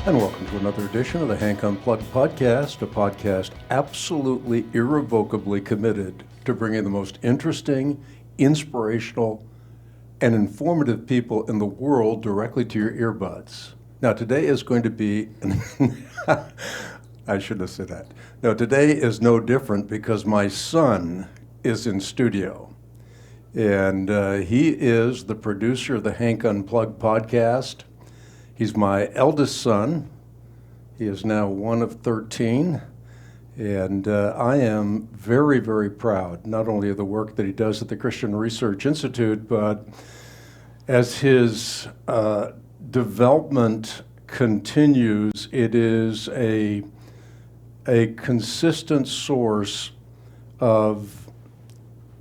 And welcome to another edition of the Hank Unplugged podcast, a podcast absolutely irrevocably committed to bringing the most interesting, inspirational, and informative people in the world directly to your earbuds. Now, today is going to be, I shouldn't have said that. No, today is no different because my son is in studio. And he is the producer of the Hank Unplugged podcast. He's my eldest son. He is now one of 13. And I am very, very proud, not only of the work that he does at the Christian Research Institute, but as his development continues, it is a consistent source of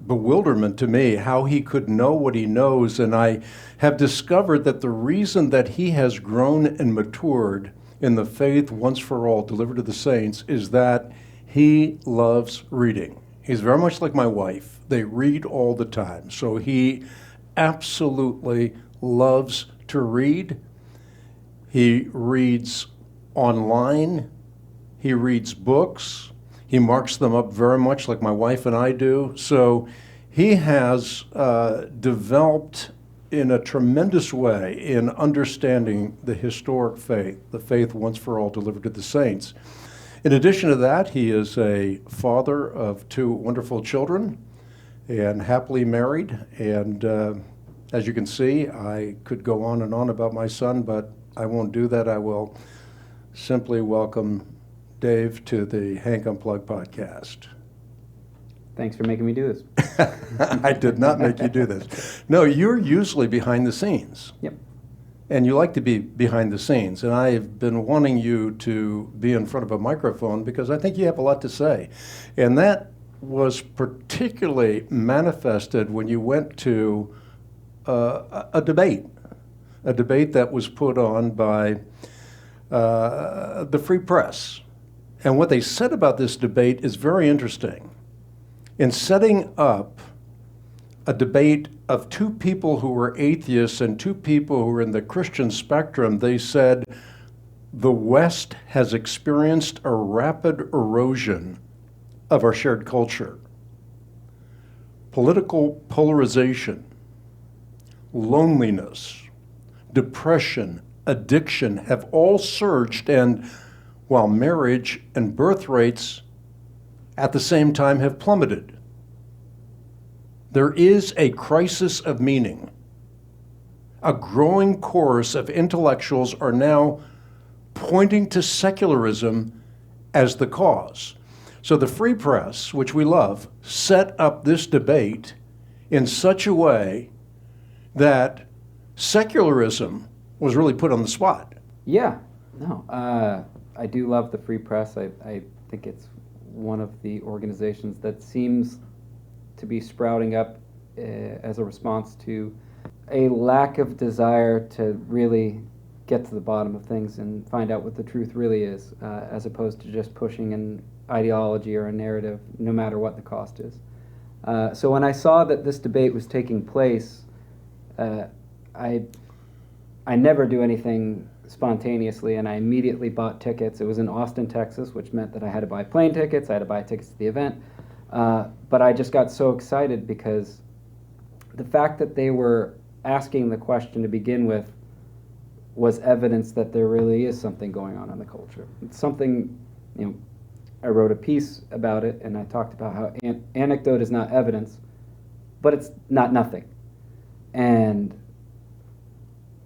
bewilderment to me, how he could know what he knows. And I have discovered that the reason that he has grown and matured in the faith once for all delivered to the saints is that he loves reading. He's very much like my wife. They read all the time. So he absolutely loves to read. He reads online. He reads books. He marks them up very much like my wife and I do. So he has developed in a tremendous way in understanding the historic faith, the faith once for all delivered to the saints. In addition to that, he is a father of two wonderful children and happily married. And as you can see, I could go on and on about my son, but I won't do that. I will simply welcome Dave to the Hank Unplugged podcast. Thanks for making me do this. I did not make you do this. No, you're usually behind the scenes. Yep. And you like to be behind the scenes. And I've been wanting you to be in front of a microphone because I think you have a lot to say. And that was particularly manifested when you went to a debate that was put on by the Free Press. And what they said about this debate is very interesting. In setting up a debate of two people who were atheists and two people who were in the Christian spectrum, they said the West has experienced a rapid erosion of our shared culture. Political polarization, loneliness, depression, addiction have all surged, and while marriage and birth rates at the same time have plummeted. There is a crisis of meaning. A growing chorus of intellectuals are now pointing to secularism as the cause. So the Free Press, which we love, set up this debate in such a way that secularism was really put on the spot. Yeah, no, I do love the Free Press. I think it's one of the organizations that seems to be sprouting up as a response to a lack of desire to really get to the bottom of things and find out what the truth really is, as opposed to just pushing an ideology or a narrative, no matter what the cost is. So when I saw that this debate was taking place, I never do anything spontaneously, and I immediately bought tickets. It was in Austin, Texas, which meant that I had to buy plane tickets, I had to buy tickets to the event, but I just got so excited because the fact that they were asking the question to begin with was evidence that there really is something going on in the culture. It's something, I wrote a piece about it, and I talked about how anecdote is not evidence, but it's not nothing. And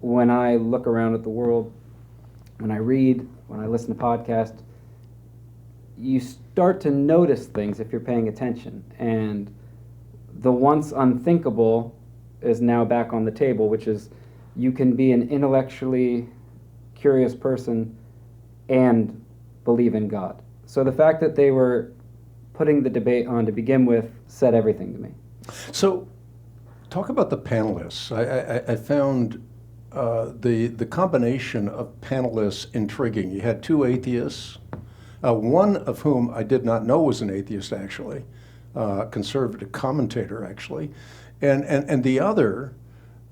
when I look around at the world, when I read, when I listen to podcasts, you start to notice things if you're paying attention. And the once unthinkable is now back on the table, which is you can be an intellectually curious person and believe in God. So the fact that they were putting the debate on to begin with said everything to me. So talk about the panelists. I found the combination of panelists intriguing. You had two atheists, one of whom I did not know was an atheist, actually, conservative commentator, actually, and the other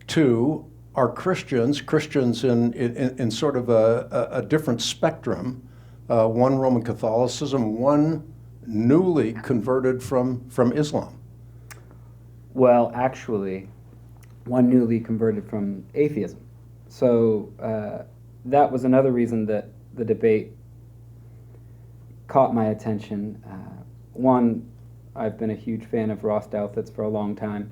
two are Christians in sort of a different spectrum, one Roman Catholicism, one newly converted from Islam. Well, actually, one newly converted from atheism. So that was another reason that the debate caught my attention. One, I've been a huge fan of Ross Douthat for a long time.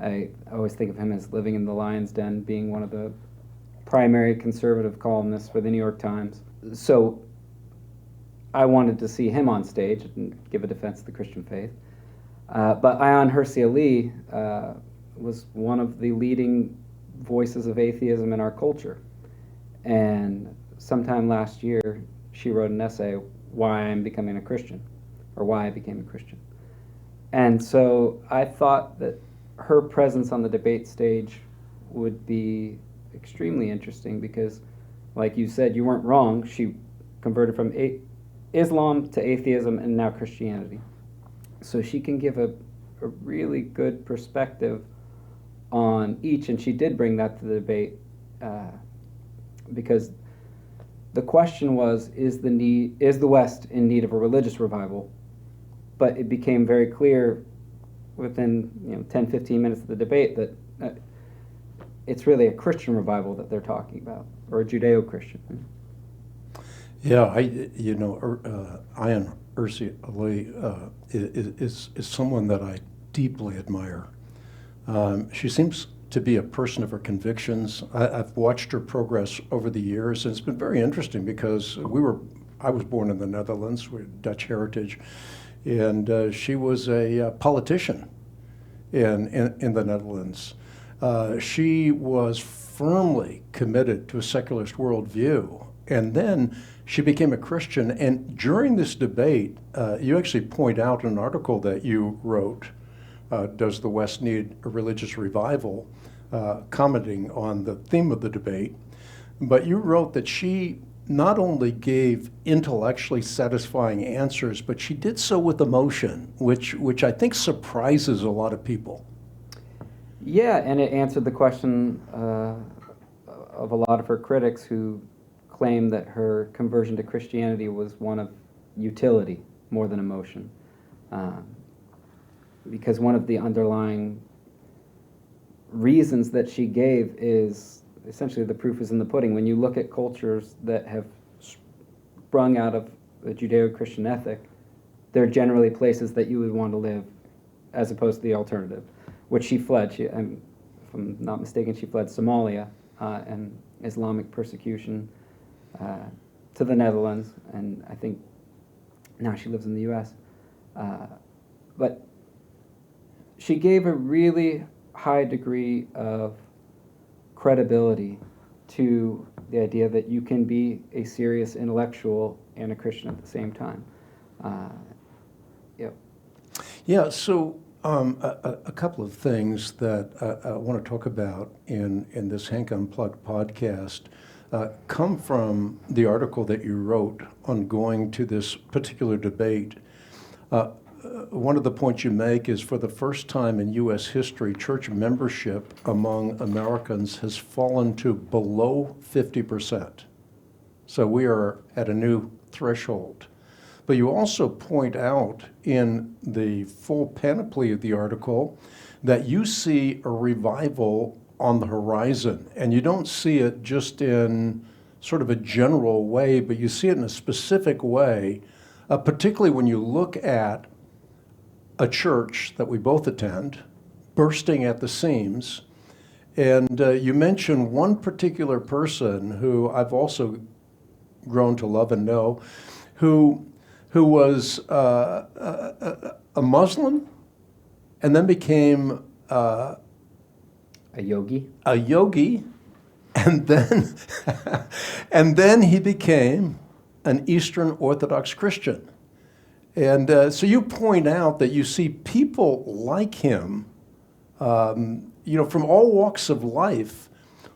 I always think of him as living in the lion's den, being one of the primary conservative columnists for the New York Times. So I wanted to see him on stage and give a defense of the Christian faith. But Ayaan Hirsi Ali was one of the leading voices of atheism in our culture. And sometime last year, she wrote an essay, Why I'm Becoming a Christian, or Why I Became a Christian. And so I thought that her presence on the debate stage would be extremely interesting because, like you said, you weren't wrong. She converted from Islam to atheism and now Christianity. So she can give a really good perspective on each, and she did bring that to the debate because the question was, is the West in need of a religious revival? But it became very clear within 10, 15 minutes of the debate that it's really a Christian revival that they're talking about, or a Judeo-Christian. Yeah, Ayaan Hirsi Ali is someone that I deeply admire. She seems to be a person of her convictions. I've watched her progress over the years, and it's been very interesting because I was born in the Netherlands, we're Dutch heritage, and she was a politician in the Netherlands. She was firmly committed to a secularist worldview, and then she became a Christian. And during this debate, you actually point out in an article that you wrote, Does the West Need a Religious Revival? Commenting on the theme of the debate. But you wrote that she not only gave intellectually satisfying answers, but she did so with emotion, which I think surprises a lot of people. Yeah, and it answered the question of a lot of her critics who claimed that her conversion to Christianity was one of utility more than emotion. Because one of the underlying reasons that she gave is essentially the proof is in the pudding. When you look at cultures that have sprung out of the Judeo-Christian ethic, they're generally places that you would want to live as opposed to the alternative, which she fled. If I'm not mistaken, she fled Somalia and Islamic persecution to the Netherlands, and I think now she lives in the U.S. But she gave a really high degree of credibility to the idea that you can be a serious intellectual and a Christian at the same time. Yeah, so a couple of things that I want to talk about in this Hank Unplugged podcast come from the article that you wrote on going to this particular debate. One of the points you make is for the first time in U.S. history, church membership among Americans has fallen to below 50%. So we are at a new threshold. But you also point out in the full panoply of the article that you see a revival on the horizon. And you don't see it just in sort of a general way, but you see it in a specific way, particularly when you look at a church that we both attend, bursting at the seams. And you mention one particular person who I've also grown to love and know, who was a Muslim and then became a yogi. A yogi, and then and then he became an Eastern Orthodox Christian. And so you point out that you see people like him, from all walks of life,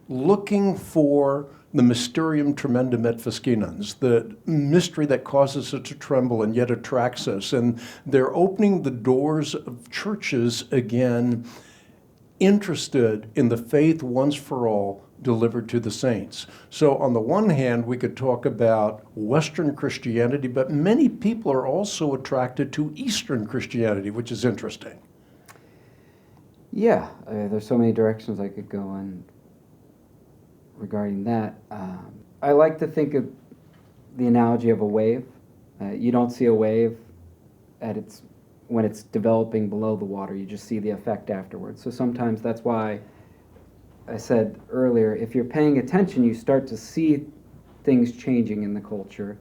looking for the mysterium tremendum et fascinans, the mystery that causes us to tremble and yet attracts us. And they're opening the doors of churches again, interested in the faith once for all delivered to the saints. So on the one hand, we could talk about Western Christianity, but many people are also attracted to Eastern Christianity, which is interesting. Yeah, there's so many directions I could go in regarding that. I like to think of the analogy of a wave. You don't see a wave when it's developing below the water. You just see the effect afterwards. So sometimes that's why I said earlier, if you're paying attention, you start to see things changing in the culture.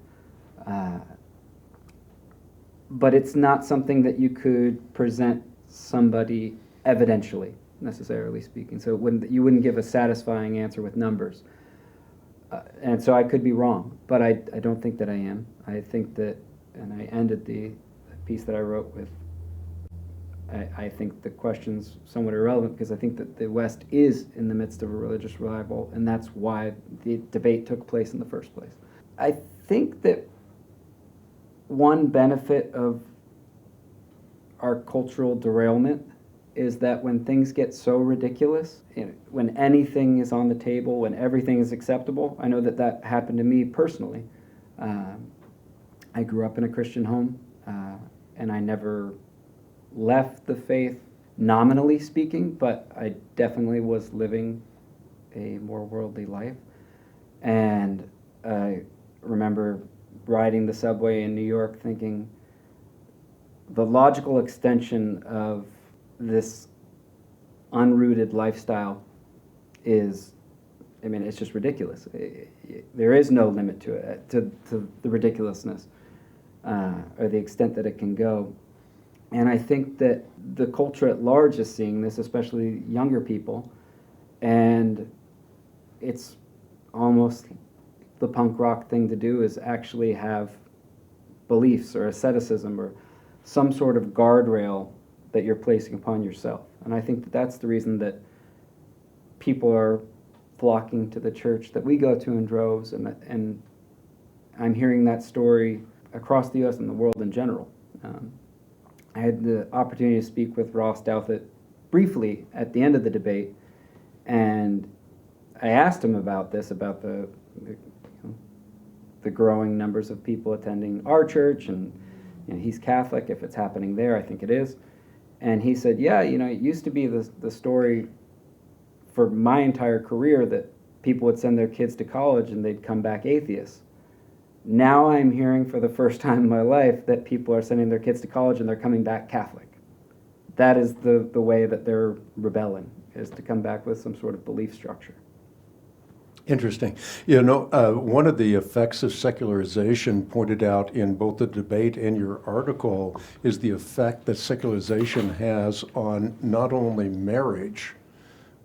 But it's not something that you could present somebody evidentially, necessarily speaking. So you wouldn't give a satisfying answer with numbers. And so I could be wrong, but I don't think that I am. I think that, and I ended the piece that I wrote with, I think the question's somewhat irrelevant because I think that the West is in the midst of a religious revival, and that's why the debate took place in the first place. I think that one benefit of our cultural derailment is that when things get so ridiculous, when anything is on the table, when everything is acceptable, I know that happened to me personally. I grew up in a Christian home, and I never left the faith, nominally speaking, but I definitely was living a more worldly life. And I remember riding the subway in New York thinking the logical extension of this unrooted lifestyle is, it's just ridiculous. There is no limit to it, to the ridiculousness, or the extent that it can go. And I think that the culture at large is seeing this, especially younger people, and it's almost the punk rock thing to do is actually have beliefs or asceticism or some sort of guardrail that you're placing upon yourself. And I think that that's the reason that people are flocking to the church that we go to in droves, and I'm hearing that story across the U.S. and the world in general. I had the opportunity to speak with Ross Douthat briefly at the end of the debate, and I asked him about this, about the growing numbers of people attending our church, and he's Catholic. If it's happening there, I think it is. And he said, yeah, it used to be the story for my entire career that people would send their kids to college and they'd come back atheists. Now I'm hearing for the first time in my life that people are sending their kids to college and they're coming back Catholic. That is the way that they're rebelling, is to come back with some sort of belief structure. Interesting. One of the effects of secularization pointed out in both the debate and your article is the effect that secularization has on not only marriage,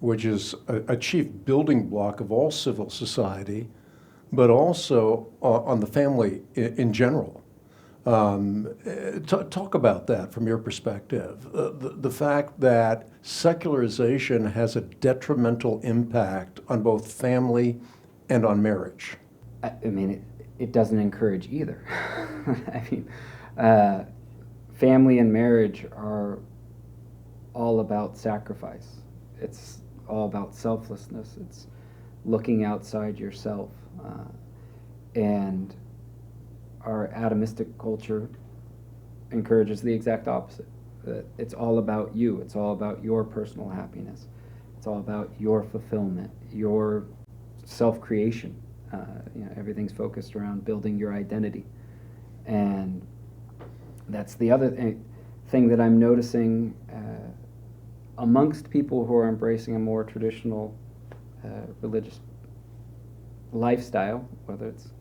which is a chief building block of all civil society, but also on the family in general. Talk about that from your perspective. The fact that secularization has a detrimental impact on both family and on marriage. It doesn't encourage either. Family and marriage are all about sacrifice. It's all about selflessness. It's looking outside yourself. And our atomistic culture encourages the exact opposite. That it's all about you. It's all about your personal happiness. It's all about your fulfillment, your self-creation. Everything's focused around building your identity. And that's the other thing that I'm noticing amongst people who are embracing a more traditional religious lifestyle, whether it's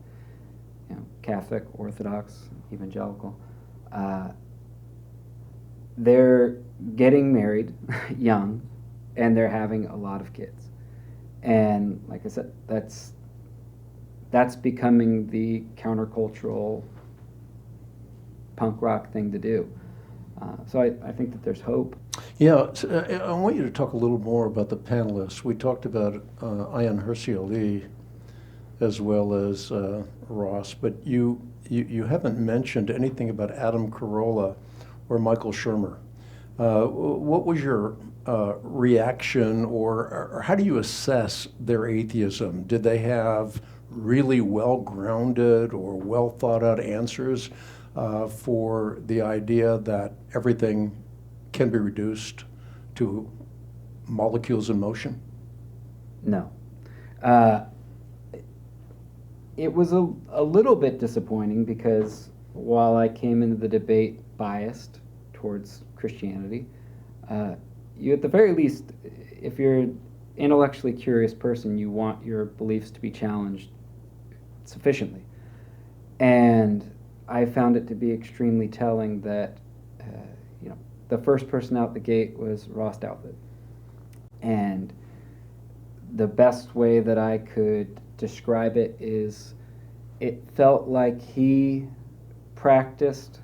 Catholic, Orthodox, evangelical. They're getting married young, and they're having a lot of kids. And like I said, that's becoming the countercultural punk rock thing to do. So I think that there's hope. Yeah, I want you to talk a little more about the panelists. We talked about Ayaan Hirsi Ali as well as Ross, but you haven't mentioned anything about Adam Carolla or Michael Shermer. What was your reaction, or how do you assess their atheism? Did they have really well-grounded or well-thought-out answers for the idea that everything can be reduced to molecules in motion? No. It was a little bit disappointing because while I came into the debate biased towards Christianity, you at the very least, if you're an intellectually curious person, you want your beliefs to be challenged sufficiently. And I found it to be extremely telling that the first person out the gate was Ross Douthat. And the best way that I could describe it is it felt like he practiced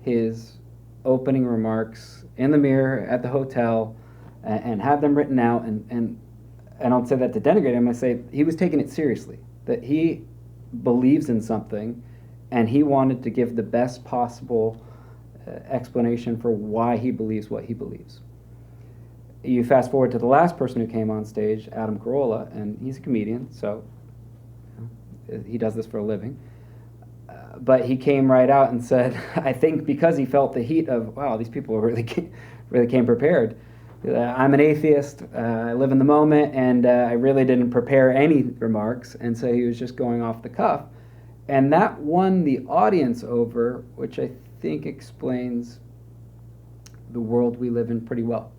his opening remarks in the mirror at the hotel and had them written out, and I don't say that to denigrate him, I say he was taking it seriously, that he believes in something and he wanted to give the best possible explanation for why he believes what he believes. You fast forward to the last person who came on stage, Adam Carolla, and he's a comedian, so he does this for a living. But he came right out and said, I think because he felt the heat of, wow, these people really came prepared. I'm an atheist, I live in the moment, and I really didn't prepare any remarks, and so he was just going off the cuff. And that won the audience over, which I think explains the world we live in pretty well.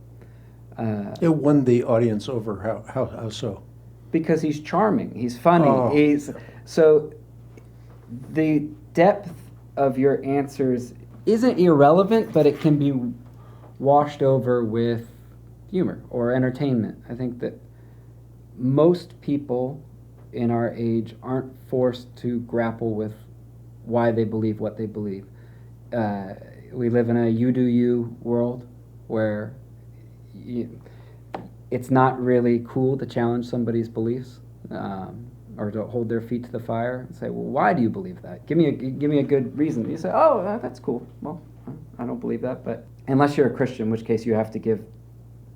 It won the audience over. How so? Because he's charming, he's funny. So the depth of your answers isn't irrelevant, but it can be washed over with humor or entertainment. I think that most people in our age aren't forced to grapple with why they believe what they believe. We live in a you do you world where it's not really cool to challenge somebody's beliefs or to hold their feet to the fire and say, well, why do you believe that? Give me a good reason. You say, oh, that's cool. Well, I don't believe that, but unless you're a Christian, in which case you have to give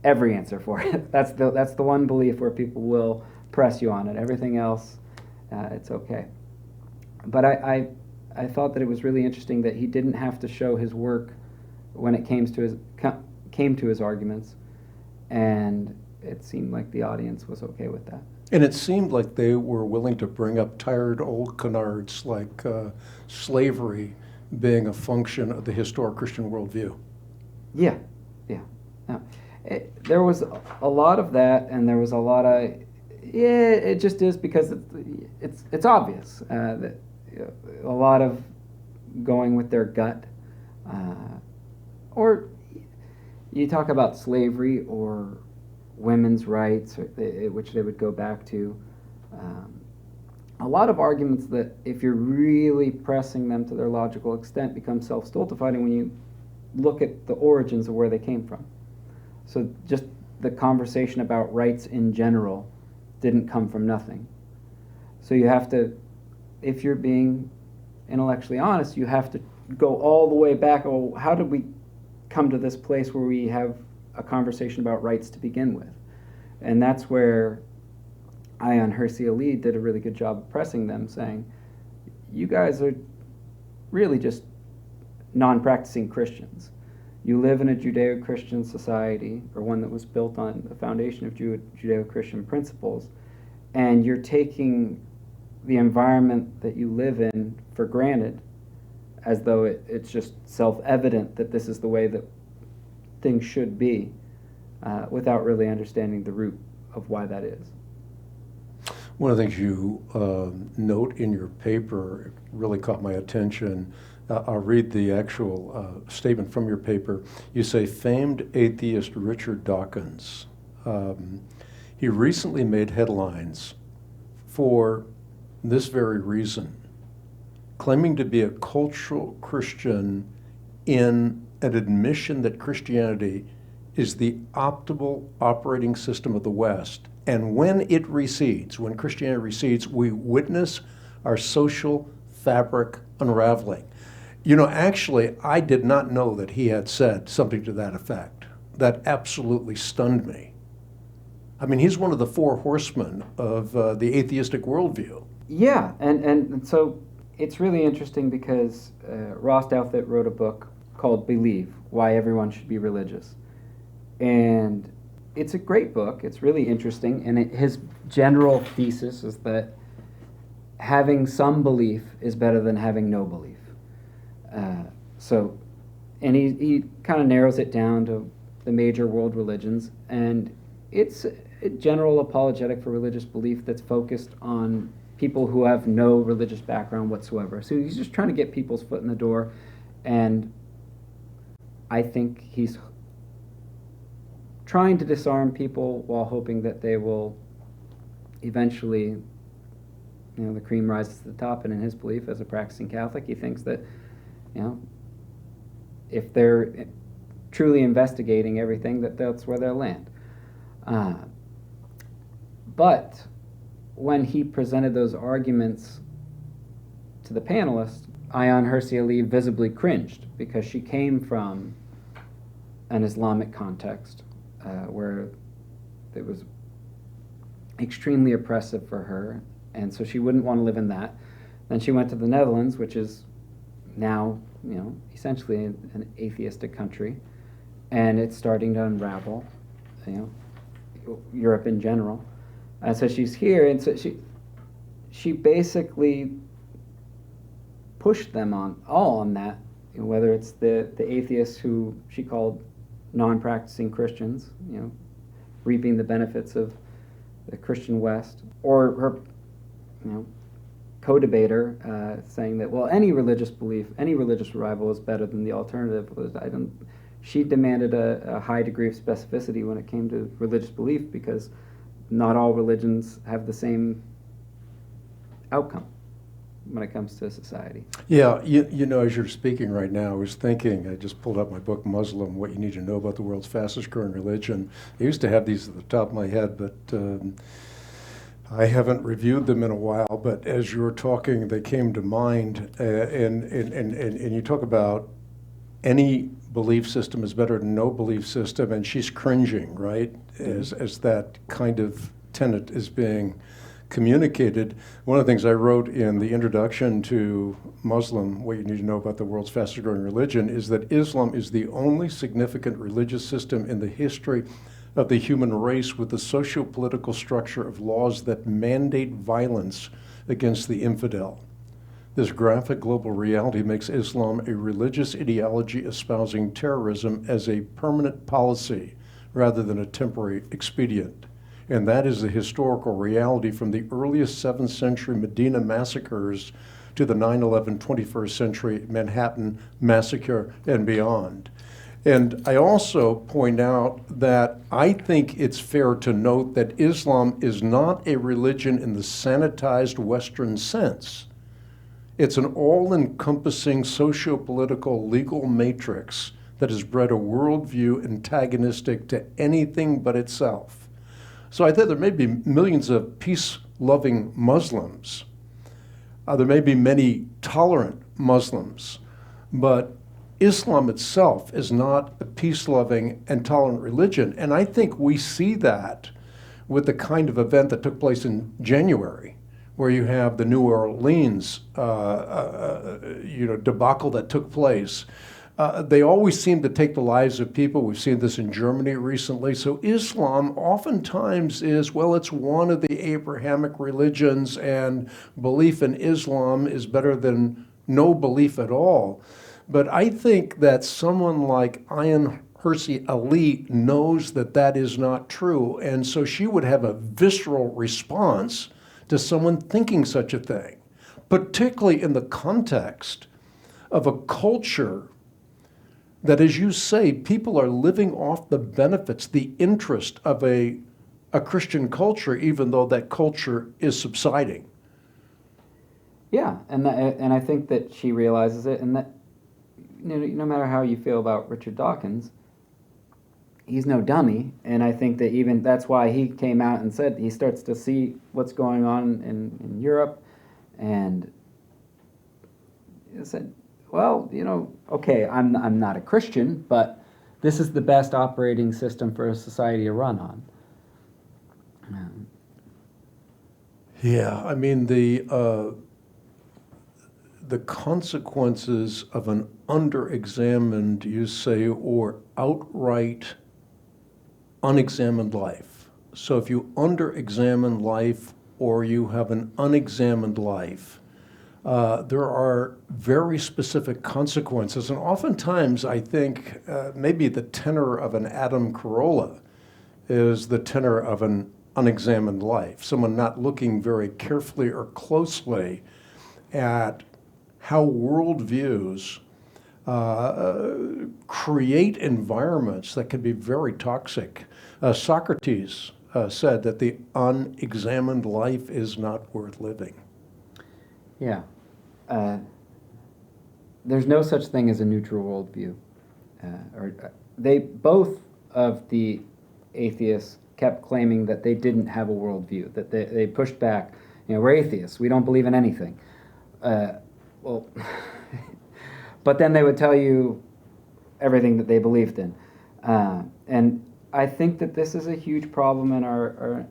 every answer for it. That's the one belief where people will press you on it. Everything else, it's okay. But I thought that it was really interesting that he didn't have to show his work when it came to his arguments, and it seemed like the audience was okay with that. And it seemed like they were willing to bring up tired old canards like slavery being a function of the historic Christian worldview. Yeah. No. There was a lot of that, and there was a lot of, it just is because it's obvious that a lot of going with their gut, or you talk about slavery or women's rights, which they would go back to. A lot of arguments that, if you're really pressing them to their logical extent, become self-stultifying when you look at the origins of where they came from. So just the conversation about rights in general didn't come from nothing. So you have to, if you're being intellectually honest, you have to go all the way back. Oh, how did we come to this place where we have a conversation about rights to begin with? And that's where Ayaan Hirsi Ali did a really good job of pressing them, saying, you guys are really just non-practicing Christians. You live in a Judeo-Christian society, or one that was built on the foundation of Judeo-Christian principles, and you're taking the environment that you live in for granted, as though it's just self-evident that this is the way that things should be, without really understanding the root of why that is. One of the things you note in your paper really caught my attention. I'll read the actual statement from your paper. You say, famed atheist Richard Dawkins, he recently made headlines for this very reason, claiming to be a cultural Christian in an admission that Christianity is the optimal operating system of the West. And when it recedes, when Christianity recedes, we witness our social fabric unraveling. Actually, I did not know that he had said something to that effect. That absolutely stunned me. I mean, he's one of the four horsemen of the atheistic worldview. Yeah, and so it's really interesting because Ross Douthat wrote a book called Believe, Why Everyone Should Be Religious. And it's a great book. It's really interesting. And his general thesis is that having some belief is better than having no belief. And he kind of narrows it down to the major world religions. And it's a general apologetic for religious belief that's focused on people who have no religious background whatsoever. So he's just trying to get people's foot in the door. And I think he's trying to disarm people while hoping that they will eventually, the cream rises to the top. And in his belief as a practicing Catholic, he thinks that, if they're truly investigating everything, that's where they'll land. But when he presented those arguments to the panelists, Ayaan Hirsi Ali visibly cringed because she came from an Islamic context where it was extremely oppressive for her, and so she wouldn't want to live in that. Then she went to the Netherlands, which is now, essentially an atheistic country, and it's starting to unravel, Europe in general. And so she's here, and so she basically pushed them on that, whether it's the atheists who she called non-practicing Christians, reaping the benefits of the Christian West, or her, co-debater saying that, well, any religious belief, any religious revival is better than the alternative. She demanded a high degree of specificity when it came to religious belief because not all religions have the same outcome when it comes to society. Yeah, as you're speaking right now, I was thinking, I just pulled up my book, Muslim, What You Need to Know About the World's Fastest Growing Religion. I used to have these at the top of my head, but I haven't reviewed them in a while, but as you were talking, they came to mind, and you talk about any belief system is better than no belief system, and she's cringing, right, as that kind of tenet is being communicated. One of the things I wrote in the introduction to Muslim, What You Need to Know About the World's Fastest Growing Religion, is that Islam is the only significant religious system in the history of the human race with a socio-political structure of laws that mandate violence against the infidel. This graphic global reality makes Islam a religious ideology espousing terrorism as a permanent policy rather than a temporary expedient. And that is the historical reality from the earliest 7th century Medina massacres to the 9/11 21st century Manhattan massacre and beyond. And I also point out that I think it's fair to note that Islam is not a religion in the sanitized Western sense. It's an all-encompassing socio-political legal matrix that has bred a worldview antagonistic to anything but itself. So I think there may be millions of peace-loving Muslims. There may be many tolerant Muslims, but Islam itself is not a peace-loving and tolerant religion. And I think we see that with the kind of event that took place in January, where you have the New Orleans debacle that took place. They always seem to take the lives of people. We've seen this in Germany recently. So Islam oftentimes is, well, it's one of the Abrahamic religions, and belief in Islam is better than no belief at all. But I think that someone like Ayaan Hirsi Ali knows that that is not true, and so she would have a visceral response to someone thinking such a thing, particularly in the context of a culture that, as you say, people are living off the benefits, the interest of a Christian culture, even though that culture is subsiding. Yeah, and I think that she realizes it, and that no matter how you feel about Richard Dawkins, he's no dummy, and I think that even that's why he came out and said he starts to see what's going on in Europe, and he said, well, okay, I'm not a Christian, but this is the best operating system for a society to run on. Yeah, I mean the consequences of an underexamined, you say, or outright unexamined life. So if you underexamine life or you have an unexamined life, there are very specific consequences. And oftentimes I think maybe the tenor of an Adam Carolla is the tenor of an unexamined life, someone not looking very carefully or closely at how worldviews create environments that can be very toxic. Socrates said that the unexamined life is not worth living. Yeah. There's no such thing as a neutral worldview. They both of the atheists kept claiming that they didn't have a worldview, that they pushed back. We're atheists. We don't believe in anything. Well, but then they would tell you everything that they believed in. And I think that this is a huge problem in our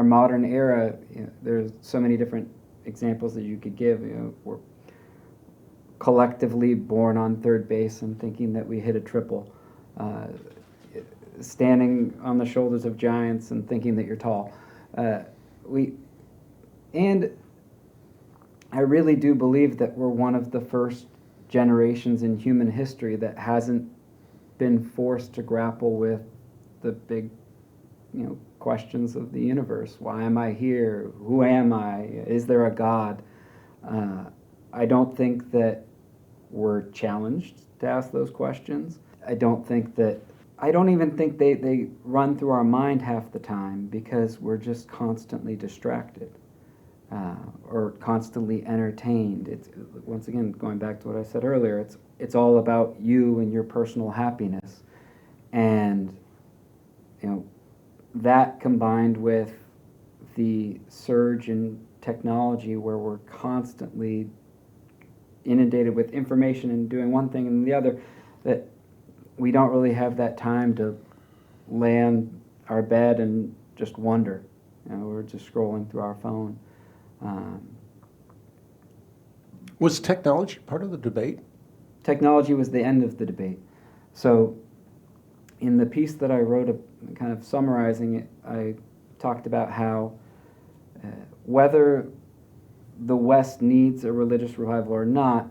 modern era. There's so many different examples that you could give. We're collectively born on third base and thinking that we hit a triple. Standing on the shoulders of giants and thinking that you're tall. And I really do believe that we're one of the first generations in human history that hasn't been forced to grapple with the big, questions of the universe. Why am I here? Who am I? Is there a God? I don't think that we're challenged to ask those questions. I don't even think they run through our mind half the time because we're just constantly distracted or constantly entertained. It's, once again, going back to what I said earlier, it's all about you and your personal happiness. And that combined with the surge in technology where we're constantly inundated with information and doing one thing and the other, that we don't really have that time to lay on our bed and just wonder. We're just scrolling through our phone. Was technology part of the debate? Technology was the end of the debate. So in the piece that I wrote, kind of summarizing it, I talked about how whether the West needs a religious revival or not,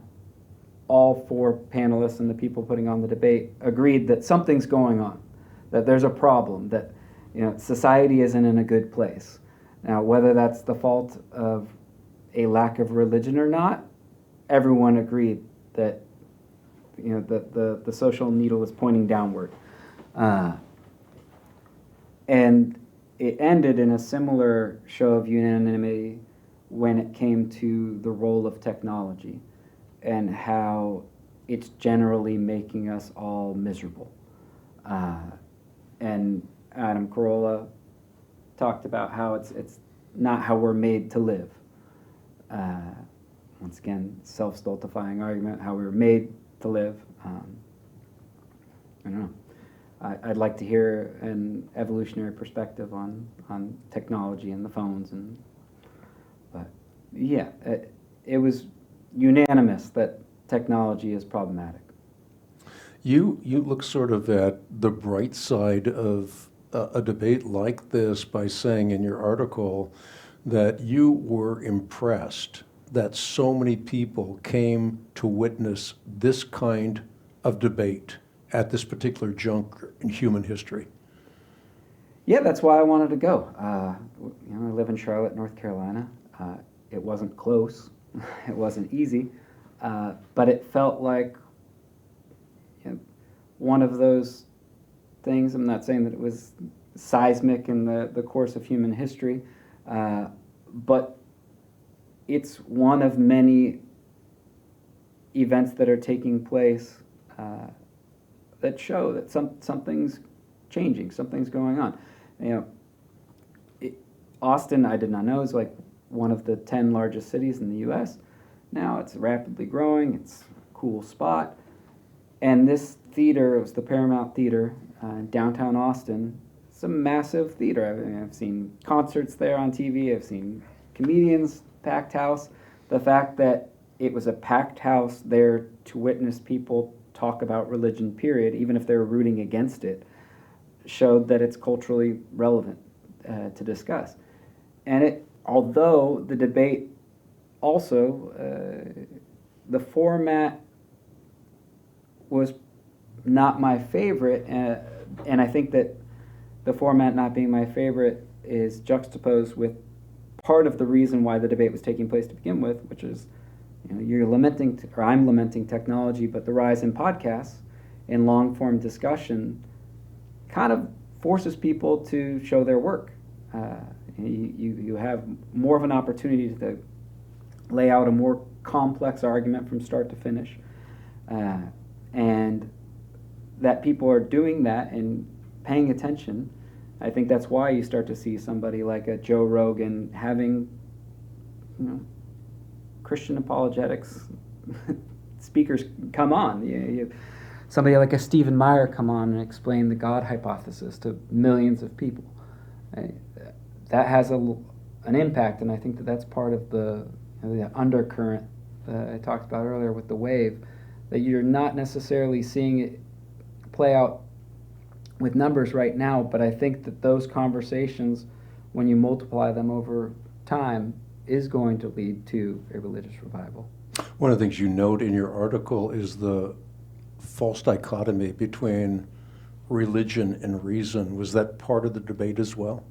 all four panelists and the people putting on the debate agreed that something's going on, that there's a problem, that society isn't in a good place. Now, whether that's the fault of a lack of religion or not, everyone agreed that the social needle is pointing downward. And it ended in a similar show of unanimity when it came to the role of technology and how it's generally making us all miserable. And Adam Carolla talked about how it's not how we're made to live. Once again, self-stultifying argument, how we were made to live. I don't know. I'd like to hear an evolutionary perspective on technology and the phones, but yeah, it was unanimous that technology is problematic. You look sort of at the bright side of a debate like this by saying in your article that you were impressed that so many people came to witness this kind of debate at this particular juncture in human history. Yeah, that's why I wanted to go. I live in Charlotte, North Carolina. It wasn't close. It wasn't easy. But it felt like one of those things. I'm not saying that it was seismic in the course of human history, but it's one of many events that are taking place that show that something's changing, something's going on. Austin, I did not know, is like one of the 10 largest cities in the U.S. now. It's rapidly growing. It's a cool spot. And this theater, it was the Paramount Theater in downtown Austin. It's a massive theater. I've seen concerts there on TV. I've seen comedians, packed house. The fact that it was a packed house there to witness people talk about religion, period, even if they were rooting against it, showed that it's culturally relevant to discuss. And although the debate also, the format was not my favorite, and I think that the format not being my favorite is juxtaposed with part of the reason why the debate was taking place to begin with, which is, you're lamenting, or I'm lamenting technology, but the rise in podcasts and long-form discussion kind of forces people to show their work. You have more of an opportunity to lay out a more complex argument from start to finish, and that people are doing that and paying attention. I think that's why you start to see somebody like a Joe Rogan having, Christian apologetics speakers come on. Somebody like a Stephen Meyer come on and explain the God hypothesis to millions of people. That has an impact, and I think that's part of the undercurrent that I talked about earlier with the wave, that you're not necessarily seeing it play out with numbers right now, but I think that those conversations, when you multiply them over time, is going to lead to a religious revival. One of the things you note in your article is the false dichotomy between religion and reason. Was that part of the debate as well?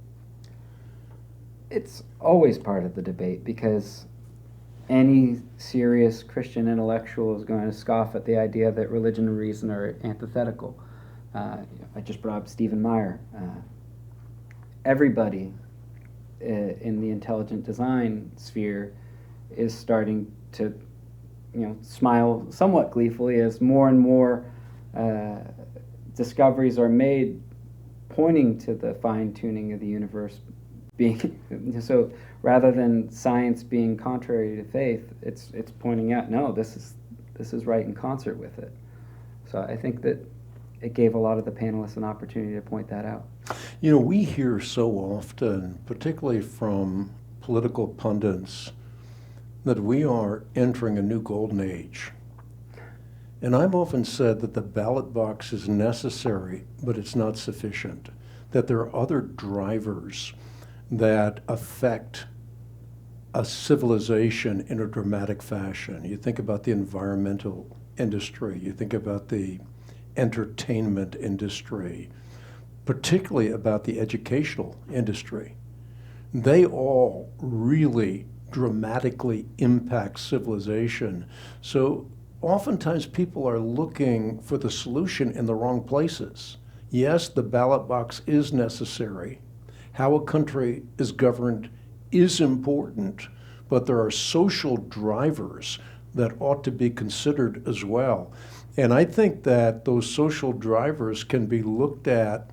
It's always part of the debate, because any serious Christian intellectual is going to scoff at the idea that religion and reason are antithetical. I just brought up Stephen Meyer. Everybody in the intelligent design sphere is starting to, smile somewhat gleefully as more and more discoveries are made pointing to the fine-tuning of the universe being so. Rather than science being contrary to faith, it's pointing out, no, this is right in concert with it. So I think that it gave a lot of the panelists an opportunity to point that out. We hear so often, particularly from political pundits, that we are entering a new golden age. And I've often said that the ballot box is necessary, but it's not sufficient, that there are other drivers that affect a civilization in a dramatic fashion. You think about the environmental industry, you think about the entertainment industry, particularly about the educational industry. They all really dramatically impact civilization. So oftentimes people are looking for the solution in the wrong places. Yes, the ballot box is necessary. How a country is governed is important, but there are social drivers that ought to be considered as well. And I think that those social drivers can be looked at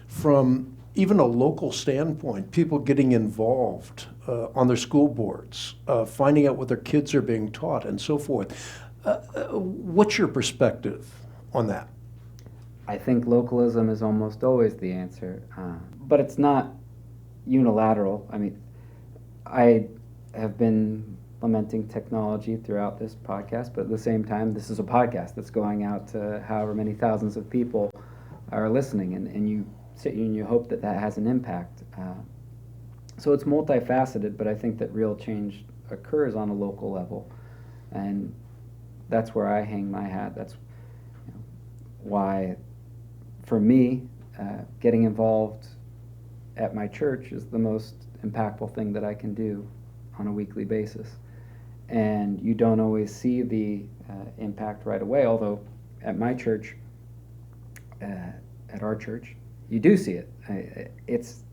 from even a local standpoint, people getting involved on their school boards, finding out what their kids are being taught, and so forth. What's your perspective on that? I think localism is almost always the answer, but it's not unilateral. I mean, I have been lamenting technology throughout this podcast, but at the same time, this is a podcast that's going out to however many thousands of people are listening, and you sit and you hope that has an impact. So it's multifaceted, but I think that real change occurs on a local level, and that's where I hang my hat. That's why, for me, getting involved at my church is the most impactful thing that I can do on a weekly basis. And you don't always see the impact right away, although at my church, at our church, you do see it. It's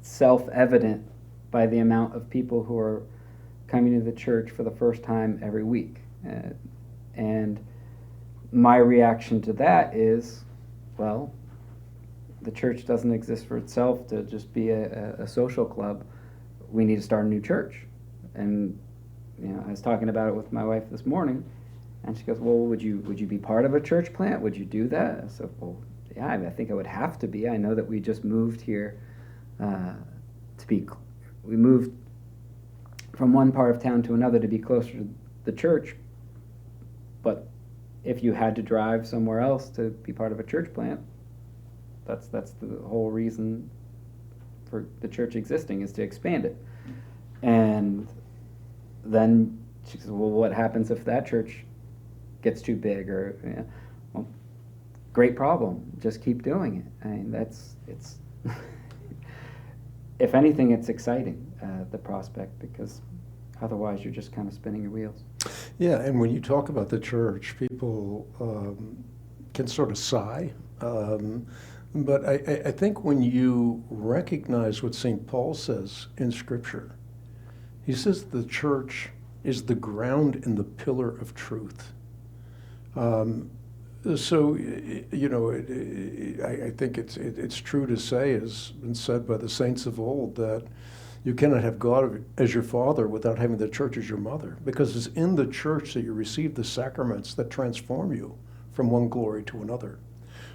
self-evident by the amount of people who are coming to the church for the first time every week. And my reaction to that is, well, the church doesn't exist for itself to just be a social club. We need to start a new church. And I was talking about it with my wife this morning, and she goes, "Well, would you be part of a church plant? Would you do that?" I said, "Well, yeah, I think I would have to be. I know that we just moved here we moved from one part of town to another to be closer to the church, but if you had to drive somewhere else to be part of a church plant, that's the whole reason for the church existing, is to expand it." And then she says, "Well, what happens if that church gets too big?" Or, well, great problem. Just keep doing it. I mean, it's if anything, it's exciting, the prospect, because otherwise you're just kind of spinning your wheels. Yeah, and when you talk about the church, people can sort of sigh. But I think when you recognize what St. Paul says in Scripture, he says the church is the ground and the pillar of truth. So, I think it's true to say, as been said by the saints of old, that you cannot have God as your father without having the church as your mother, because it's in the church that you receive the sacraments that transform you from one glory to another.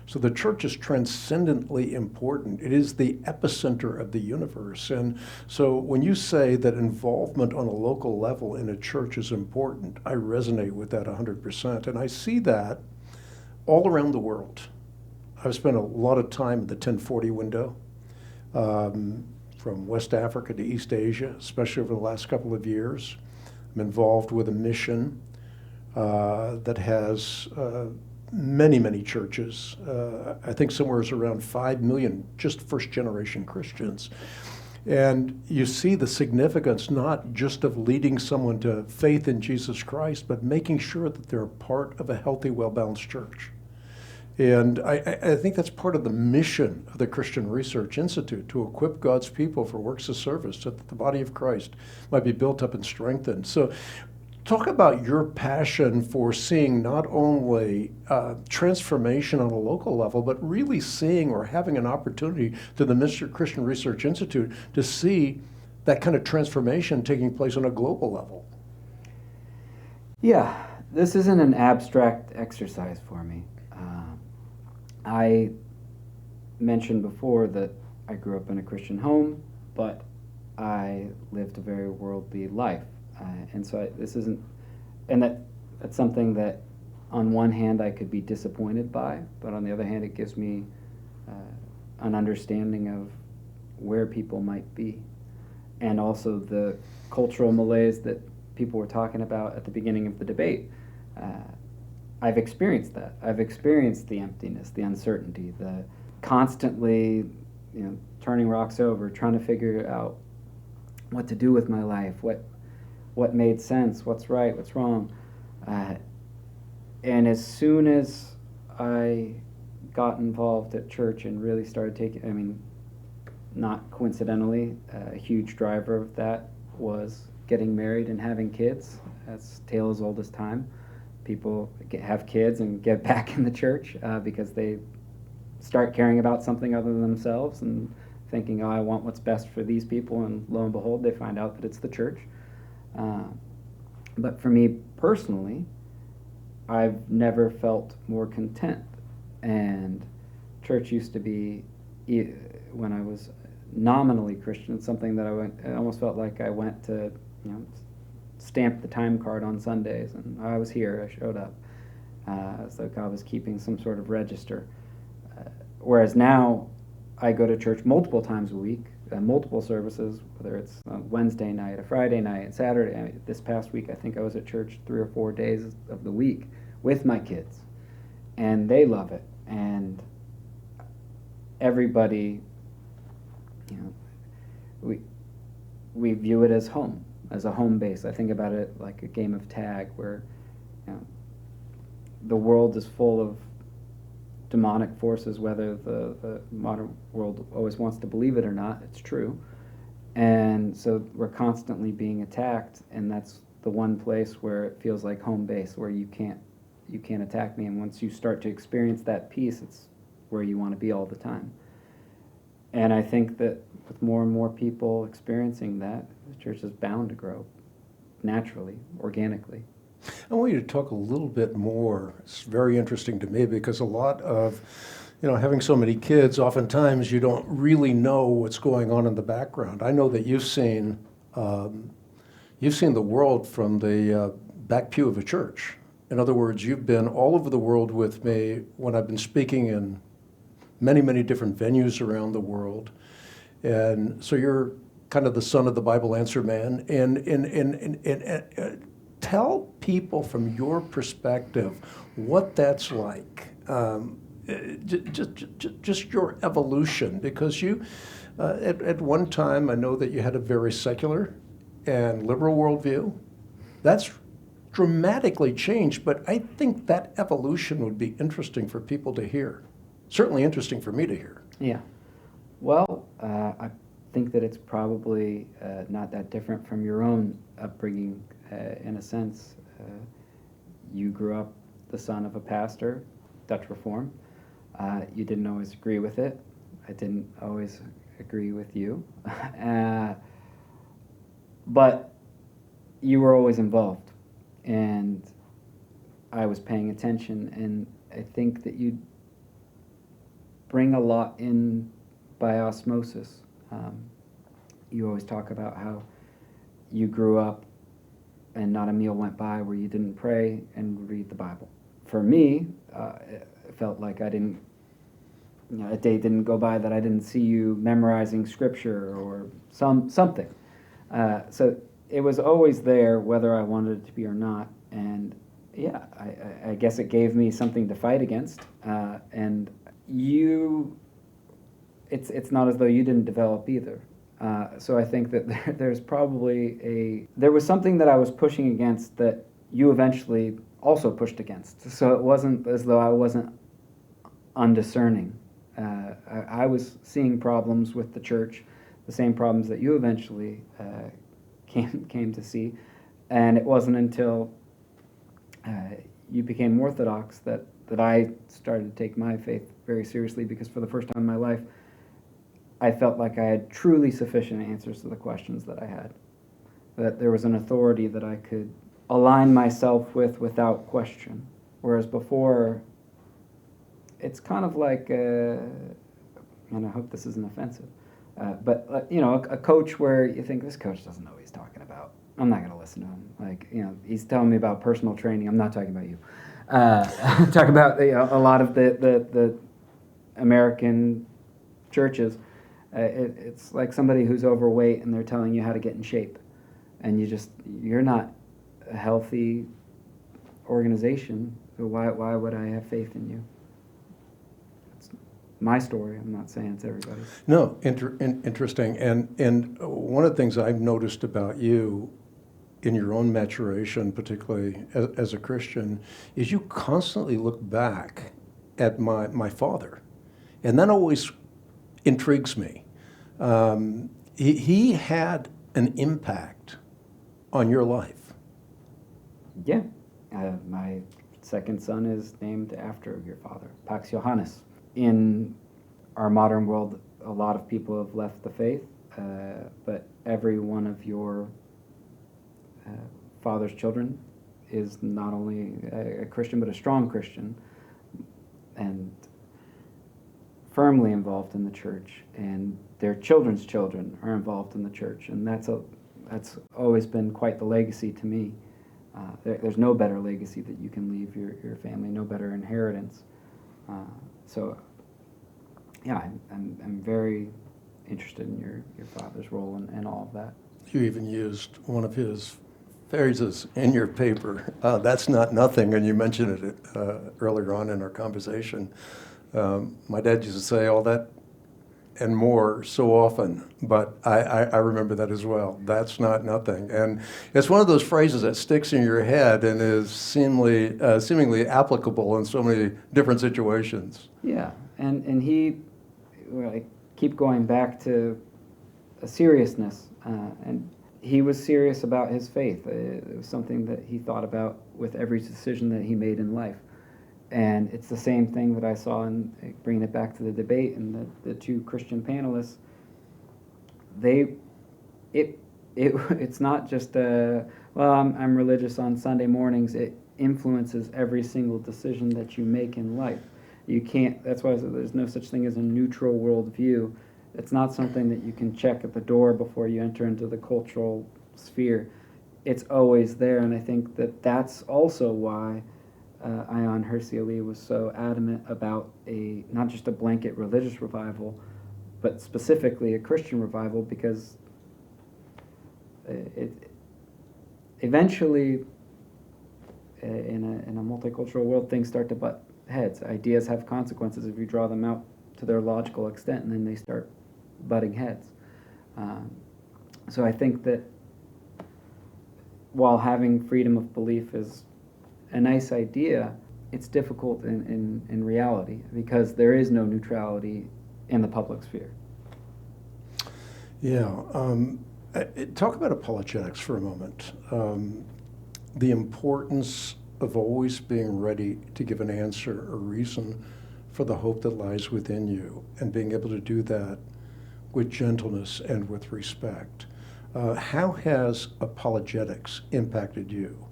So the church is transcendently important. It is the epicenter of the universe. And so when you say that involvement on a local level in a church is important, I resonate with that 100%. And I see that all around the world. I've spent a lot of time in the 1040 window, from West Africa to East Asia, especially over the last couple of years. I'm involved with a mission that has many, many churches. I think somewhere is around 5 million just first-generation Christians. And you see the significance not just of leading someone to faith in Jesus Christ, but making sure that they're a part of a healthy, well-balanced church. And I think that's part of the mission of the Christian Research Institute, to equip God's people for works of service so that the body of Christ might be built up and strengthened. So talk about your passion for seeing not only transformation on a local level, but really seeing or having an opportunity to the Mr. Christian Research Institute to see that kind of transformation taking place on a global level. Yeah, this isn't an abstract exercise for me. I mentioned before that I grew up in a Christian home, but I lived a very worldly life. And so this isn't, and that's something that on one hand I could be disappointed by, but on the other hand it gives me an understanding of where people might be, and also the cultural malaise that people were talking about at the beginning of the debate. I've experienced that. I've experienced the emptiness, the uncertainty, the constantly, turning rocks over, trying to figure out what to do with my life, what made sense, what's right, what's wrong. And as soon as I got involved at church and really started taking, not coincidentally, a huge driver of that was getting married and having kids. That's a tale as old as time. People have kids and get back in the church because they start caring about something other than themselves and thinking, oh, I want what's best for these people, and lo and behold, they find out that it's the church. But for me personally, I've never felt more content. And church used to be, when I was nominally Christian, it's something that I almost felt like I went to, stamp the time card on Sundays, and I was here, I showed up. It's like I was keeping some sort of register. Whereas now, I go to church multiple times a week, multiple services, whether it's a Wednesday night, a Friday night, and Saturday. This past week, I think I was at church 3 or 4 days of the week with my kids, and they love it. And everybody, we view it as home, as a home base. I think about it like a game of tag, where the world is full of demonic forces, whether the modern world always wants to believe it or not. It's true. And so we're constantly being attacked, and that's the one place where it feels like home base, where you can't attack me. And once you start to experience that peace, it's where you want to be all the time. And I think that with more and more people experiencing that, the church is bound to grow. naturally, organically. I want you to talk a little bit more. It's very interesting to me because a lot of, having so many kids, oftentimes you don't really know what's going on in the background. I know that you've seen the world from the back pew of a church. In other words, you've been all over the world with me when I've been speaking in many, many different venues around the world. And so you're kind of the son of the Bible answer man. And tell people from your perspective what that's like. Just your evolution, because you, at one time, I know that you had a very secular and liberal worldview. That's dramatically changed, but I think that evolution would be interesting for people to hear. Certainly interesting for me to hear. Yeah. Well, I think that it's probably not that different from your own upbringing in a sense. You grew up the son of a pastor, Dutch Reform. You didn't always agree with it. I didn't always agree with you. But you were always involved, and I was paying attention, and I think that you bring a lot in by osmosis. You always talk about how you grew up and not a meal went by where you didn't pray and read the Bible. For me, it felt like I didn't, a day didn't go by that I didn't see you memorizing scripture or something. So it was always there, whether I wanted it to be or not. And yeah, I guess it gave me something to fight against. And it's not as though you didn't develop either. So I think that there's probably there was something that I was pushing against that you eventually also pushed against. So it wasn't as though I wasn't undiscerning. I was seeing problems with the church, the same problems that you eventually came to see. And it wasn't until you became Orthodox that I started to take my faith very seriously, because for the first time in my life, I felt like I had truly sufficient answers to the questions that I had. That there was an authority that I could align myself with without question. Whereas before, it's kind of like, and I hope this isn't offensive, but a coach where you think, this coach doesn't know what he's talking about. I'm not going to listen to him. Like, he's telling me about personal training. I'm not talking about you. Talk about a lot of the American churches. It's like somebody who's overweight and they're telling you how to get in shape, and you're not a healthy organization. So why would I have faith in you? It's my story. I'm not saying it's everybody's. No, interesting. And one of the things I've noticed about you in your own maturation, particularly as a Christian, is you constantly look back at my father, and that always intrigues me. He had an impact on your life. Yeah. My second son is named after your father, Pax Johannis. In our modern world, a lot of people have left the faith, but every one of your father's children is not only a Christian, but a strong Christian, and firmly involved in the church, and their children's children are involved in the church, and that's always been quite the legacy to me. There's no better legacy that you can leave your family, no better inheritance. So, yeah, I'm very interested in your father's role and all of that. You even used one of his phrases in your paper. That's not nothing, and you mentioned it earlier on in our conversation. My dad used to say all that and more so often, but I remember that as well. That's not nothing. And it's one of those phrases that sticks in your head and is seemingly applicable in so many different situations. Yeah, and I keep going back to a seriousness, and he was serious about his faith. It was something that he thought about with every decision that he made in life. And it's the same thing that I saw in bringing it back to the debate and the two Christian panelists. It's not just well, I'm religious on Sunday mornings, it influences every single decision that you make in life. You can't, that's why there's no such thing as a neutral worldview. It's not something that you can check at the door before you enter into the cultural sphere. It's always there, and I think that that's also why Ayaan Hirsi Ali was so adamant about not just a blanket religious revival, but specifically a Christian revival, because eventually, in a multicultural world, things start to butt heads. Ideas have consequences if you draw them out to their logical extent, and then they start butting heads. So I think that while having freedom of belief is a nice idea, it's difficult in reality, because there is no neutrality in the public sphere. Yeah. Talk about apologetics for a moment. The importance of always being ready to give an answer or reason for the hope that lies within you, and being able to do that with gentleness and with respect. How has apologetics impacted you?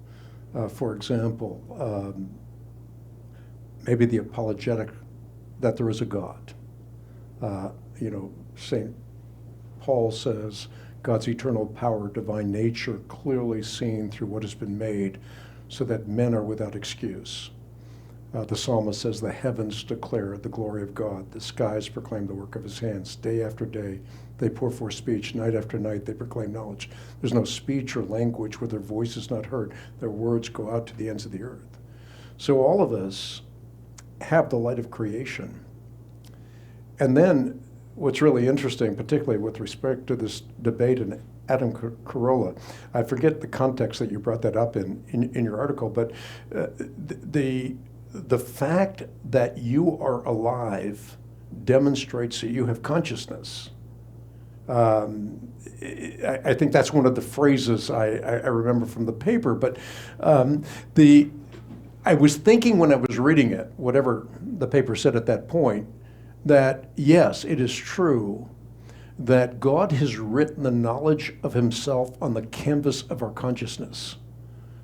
For example, maybe the apologetic that there is a God. St. Paul says, God's eternal power, divine nature, clearly seen through what has been made, so that men are without excuse. The psalmist says, the heavens declare the glory of God, the skies proclaim the work of his hands. Day after day, they pour forth speech. Night after night, they proclaim knowledge. There's no speech or language where their voice is not heard. Their words go out to the ends of the earth. So all of us have the light of creation. And then what's really interesting, particularly with respect to this debate in Adam Carolla, I forget the context that you brought that up in your article, but the fact that you are alive demonstrates that you have consciousness. I think that's one of the phrases I remember from the paper, but I was thinking when I was reading it, whatever the paper said at that point, that yes, it is true that God has written the knowledge of himself on the canvas of our consciousness.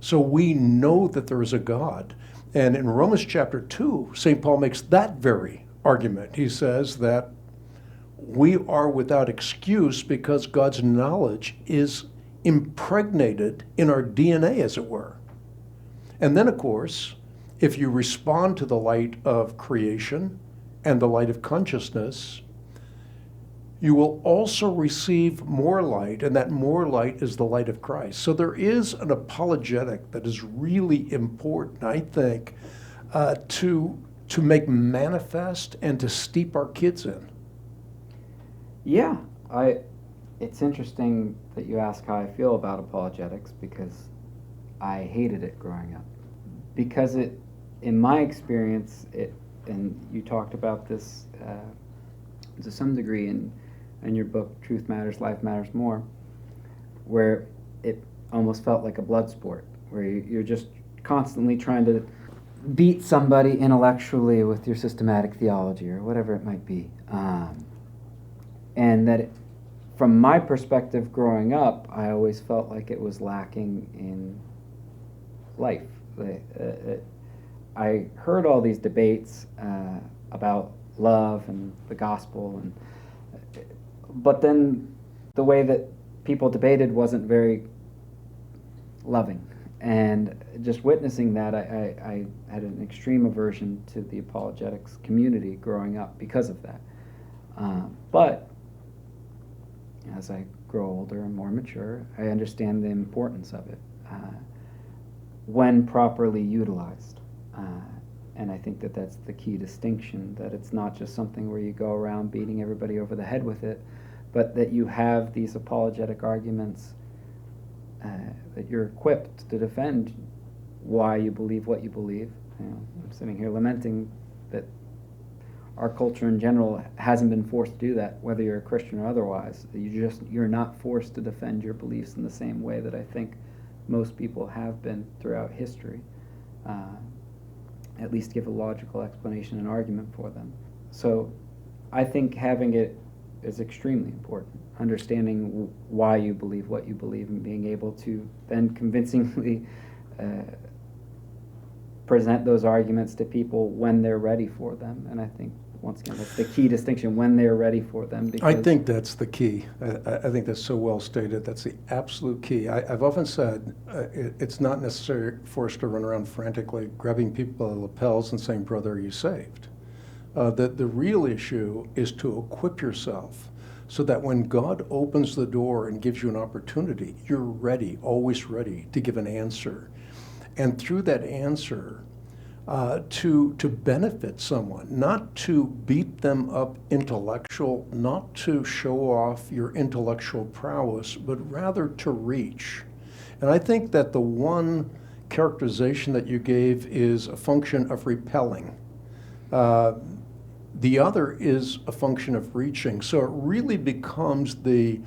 So we know that there is a God. And in Romans chapter 2, St. Paul makes that very argument. He says that we are without excuse because God's knowledge is impregnated in our DNA, as it were. And then, of course, if you respond to the light of creation and the light of consciousness, you will also receive more light, and that more light is the light of Christ. So there is an apologetic that is really important, I think, to make manifest and to steep our kids in. Yeah, it's interesting that you ask how I feel about apologetics, because I hated it growing up. Because in my experience, and you talked about this to some degree in your book, Truth Matters, Life Matters More, where it almost felt like a blood sport, where you're just constantly trying to beat somebody intellectually with your systematic theology or whatever it might be. And that from my perspective growing up, I always felt like it was lacking in life. I heard all these debates about love and the gospel, but then the way that people debated wasn't very loving. And just witnessing that, I had an extreme aversion to the apologetics community growing up because of that. But as I grow older and more mature, I understand the importance of it when properly utilized. And I think that that's the key distinction, that it's not just something where you go around beating everybody over the head with it, but that you have these apologetic arguments, that you're equipped to defend why you believe what you believe. I'm sitting here lamenting that our culture in general hasn't been forced to do that, whether you're a Christian or otherwise. You're not forced to defend your beliefs in the same way that I think most people have been throughout history. At least give a logical explanation and argument for them. So I think having it is extremely important. Understanding why you believe what you believe and being able to then convincingly present those arguments to people when they're ready for them. And I think, once again, that's the key distinction, when they're ready for them. I think that's the key. I think that's so well stated. That's the absolute key. I've often said it's not necessary for us to run around frantically grabbing people by the lapels and saying, brother, are you saved? That the real issue is to equip yourself so that when God opens the door and gives you an opportunity, you're ready, always ready to give an answer. And through that answer, to benefit someone, not to beat them up not to show off your intellectual prowess, but rather to reach. And I think that the one characterization that you gave is a function of repelling. The other is a function of reaching. So it really becomes the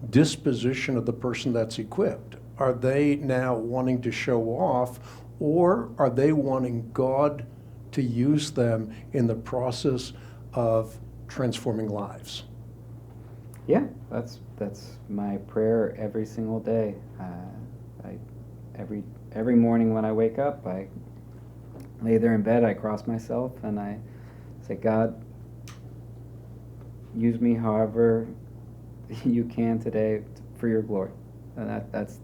disposition of the person that's equipped. Are they now wanting to show off, or are they wanting God to use them in the process of transforming lives? Yeah, that's my prayer every single day. Every morning when I wake up, I lay there in bed, I cross myself, and I say, God, use me however you can today for your glory. And that's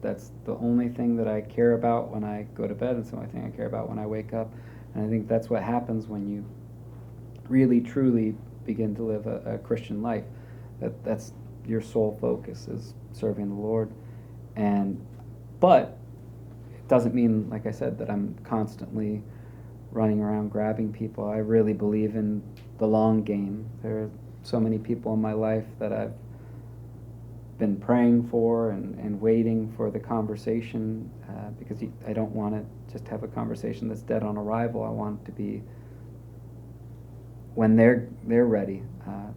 the only thing that I care about when I go to bed. It's the only thing I care about when I wake up. And I think that's what happens when you really, truly begin to live a Christian life. That's your sole focus, is serving the Lord. But it doesn't mean, like I said, that I'm constantly running around grabbing people. I really believe in the long game. There are so many people in my life that I've been praying for and waiting for the conversation, because I don't want to just have a conversation that's dead on arrival. I want it to be when they're ready,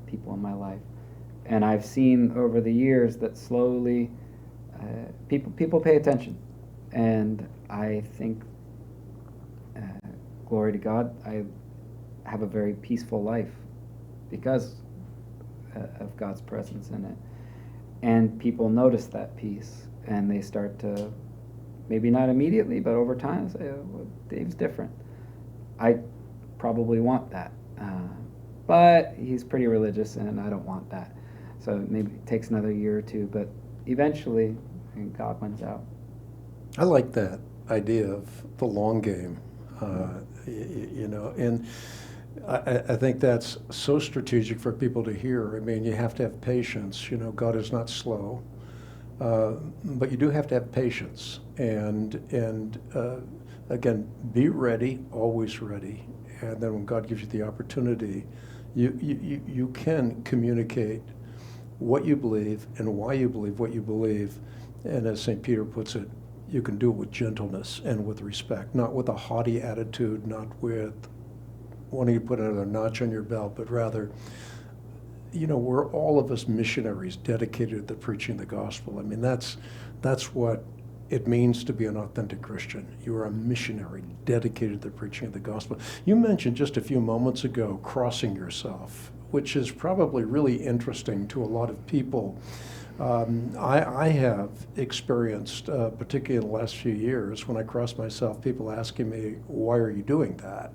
people in my life. And I've seen over the years that slowly people pay attention, and I think, glory to God, I have a very peaceful life because of God's presence in it. And people notice that peace, and they start to, maybe not immediately, but over time, say, oh, well, Dave's different. I probably want that. But he's pretty religious, and I don't want that. So maybe it takes another year or two, but eventually God wins out. I like that idea of the long game, and I think that's so strategic for people to hear. I mean, you have to have patience. God is not slow, but you do have to have patience. And again, be ready, always ready. And then when God gives you the opportunity, you can communicate what you believe and why you believe what you believe. And as St. Peter puts it, you can do it with gentleness and with respect, not with a haughty attitude, not with wanting to put another notch on your belt, but rather, we're all of us missionaries dedicated to the preaching of the gospel. I mean, that's what it means to be an authentic Christian. You are a missionary dedicated to the preaching of the gospel. You mentioned just a few moments ago crossing yourself, which is probably really interesting to a lot of people. I have experienced, particularly in the last few years, when I cross myself, people asking me, why are you doing that?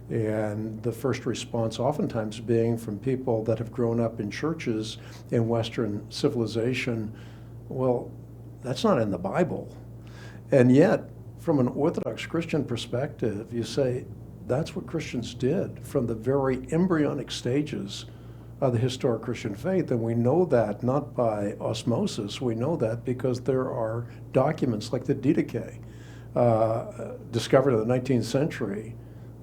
And the first response oftentimes being from people that have grown up in churches in Western civilization, well, that's not in the Bible. And yet, from an Orthodox Christian perspective, you say, that's what Christians did from the very embryonic stages of the historic Christian faith. And we know that not by osmosis, we know that because there are documents like the Didache, discovered in the 19th century,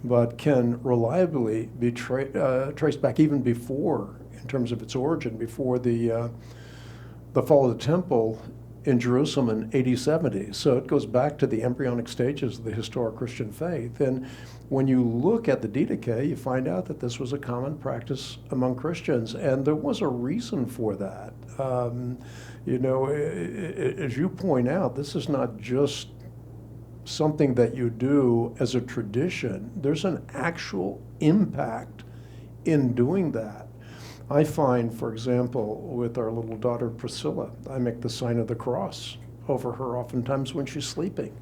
but can reliably be traced back even before, in terms of its origin, before the fall of the temple in Jerusalem in AD 70. So it goes back to the embryonic stages of the historic Christian faith. And when you look at the Didache, you find out that this was a common practice among Christians, and there was a reason for that. As you point out, this is not just something that you do as a tradition. There's an actual impact in doing that. I find, for example, with our little daughter Priscilla, I make the sign of the cross over her oftentimes when she's sleeping.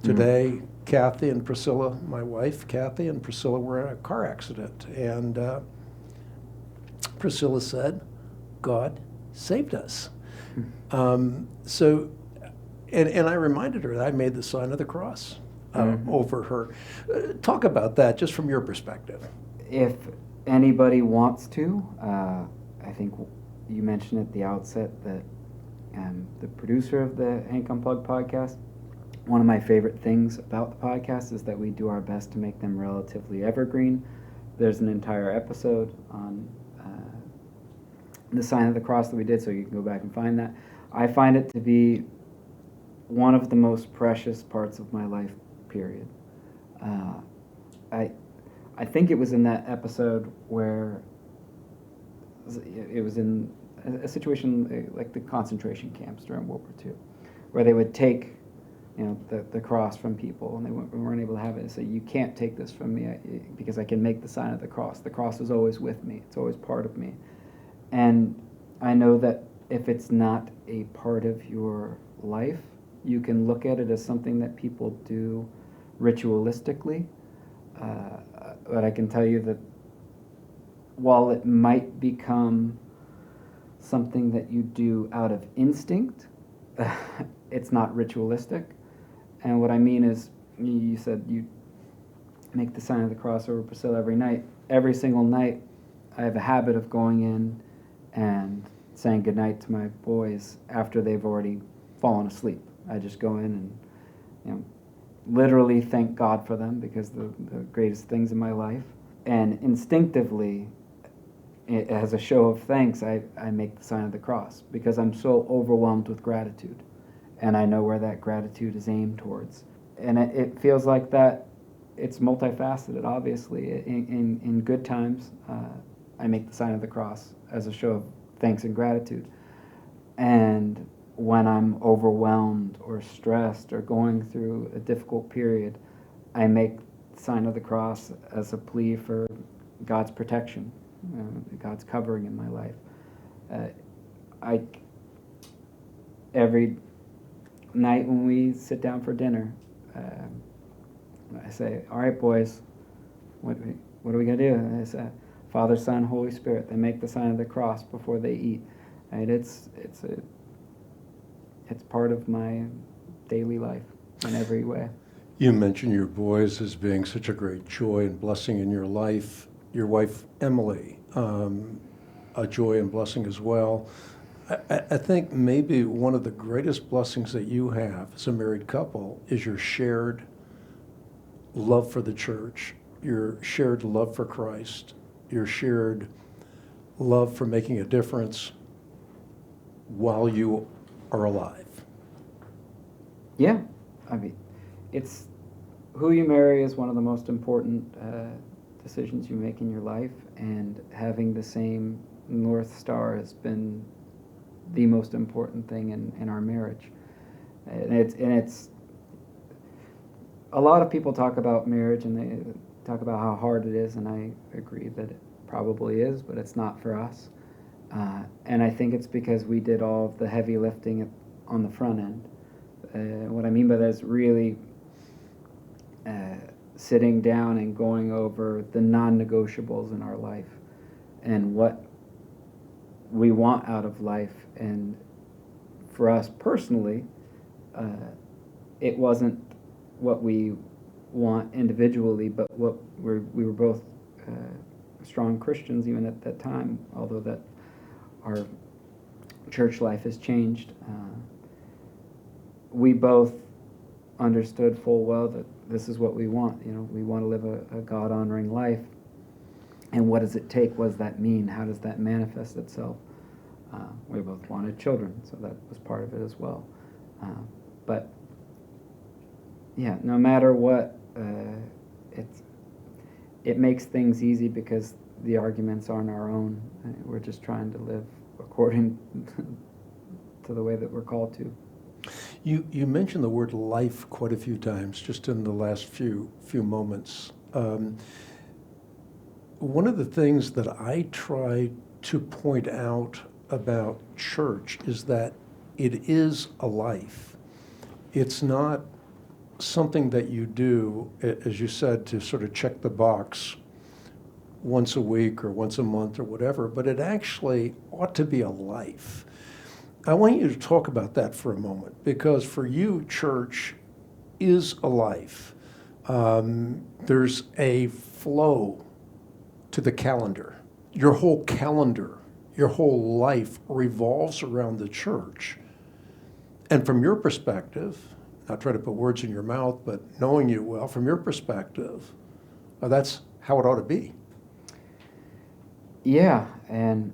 Today, Kathy and Priscilla, my wife, Kathy and Priscilla were in a car accident, and Priscilla said, God saved us. So, and I reminded her that I made the sign of the cross over her. Talk about that just from your perspective. If anybody wants to, I think you mentioned at the outset that the producer of the Hank Unplugged podcast, one of my favorite things about the podcast is that we do our best to make them relatively evergreen. There's an entire episode on the sign of the cross that we did, so you can go back and find that. I find it to be one of the most precious parts of my life, period. I think it was in that episode where it was in a situation like the concentration camps during World War II, where they would take, the cross from people, and they weren't able to have it. And say, you can't take this from me because I can make the sign of the cross. The cross is always with me. It's always part of me. And I know that if it's not a part of your life, you can look at it as something that people do ritualistically. But I can tell you that while it might become something that you do out of instinct, it's not ritualistic. And what I mean is, you said you make the sign of the cross over Priscilla every night. Every single night, I have a habit of going in and saying goodnight to my boys after they've already fallen asleep. I just go in and, literally thank God for them, because the greatest things in my life. And instinctively, as a show of thanks, I make the sign of the cross, because I'm so overwhelmed with gratitude. And I know where that gratitude is aimed towards. And it feels like that it's multifaceted, obviously. In good times, I make the sign of the cross as a show of thanks and gratitude. And when I'm overwhelmed or stressed or going through a difficult period, I make the sign of the cross as a plea for God's protection, God's covering in my life. Every night when we sit down for dinner, I say, all right, boys, what are we going to do? And I say, Father, Son, Holy Spirit. They make the sign of the cross before they eat. And it's part of my daily life in every way. You mentioned your boys as being such a great joy and blessing in your life. Your wife, Emily, a joy and blessing as well. I think maybe one of the greatest blessings that you have as a married couple is your shared love for the church, your shared love for Christ, your shared love for making a difference while you are alive. Yeah, I mean, it's who you marry is one of the most important decisions you make in your life, and having the same North Star has been the most important thing in our marriage. And it's a lot of people talk about marriage and they talk about how hard it is, and I agree that it probably is, but it's not for us. And I think it's because we did all of the heavy lifting on the front end. What I mean by that is really sitting down and going over the non-negotiables in our life and what we want out of life. And for us personally, it wasn't what we want individually, but what we were both strong Christians even at that time, although that our church life has changed. We both understood full well that this is what we want. We want to live a God-honoring life. And what does it take? What does that mean? How does that manifest itself? We both wanted children, so that was part of it as well. But yeah, no matter what, it makes things easy because the arguments aren't our own. We're just trying to live according to the way that we're called to. You mentioned the word life quite a few times just in the last few moments. One of the things that I try to point out about church is that it is a life. It's not something that you do, as you said, to sort of check the box once a week or once a month or whatever, but it actually ought to be a life. I want you to talk about that for a moment, because for you, church is a life. There's a flow to the calendar. Your whole calendar, your whole life revolves around the church. And from your perspective, not trying to put words in your mouth, but knowing you well, from your perspective, that's how it ought to be. Yeah, and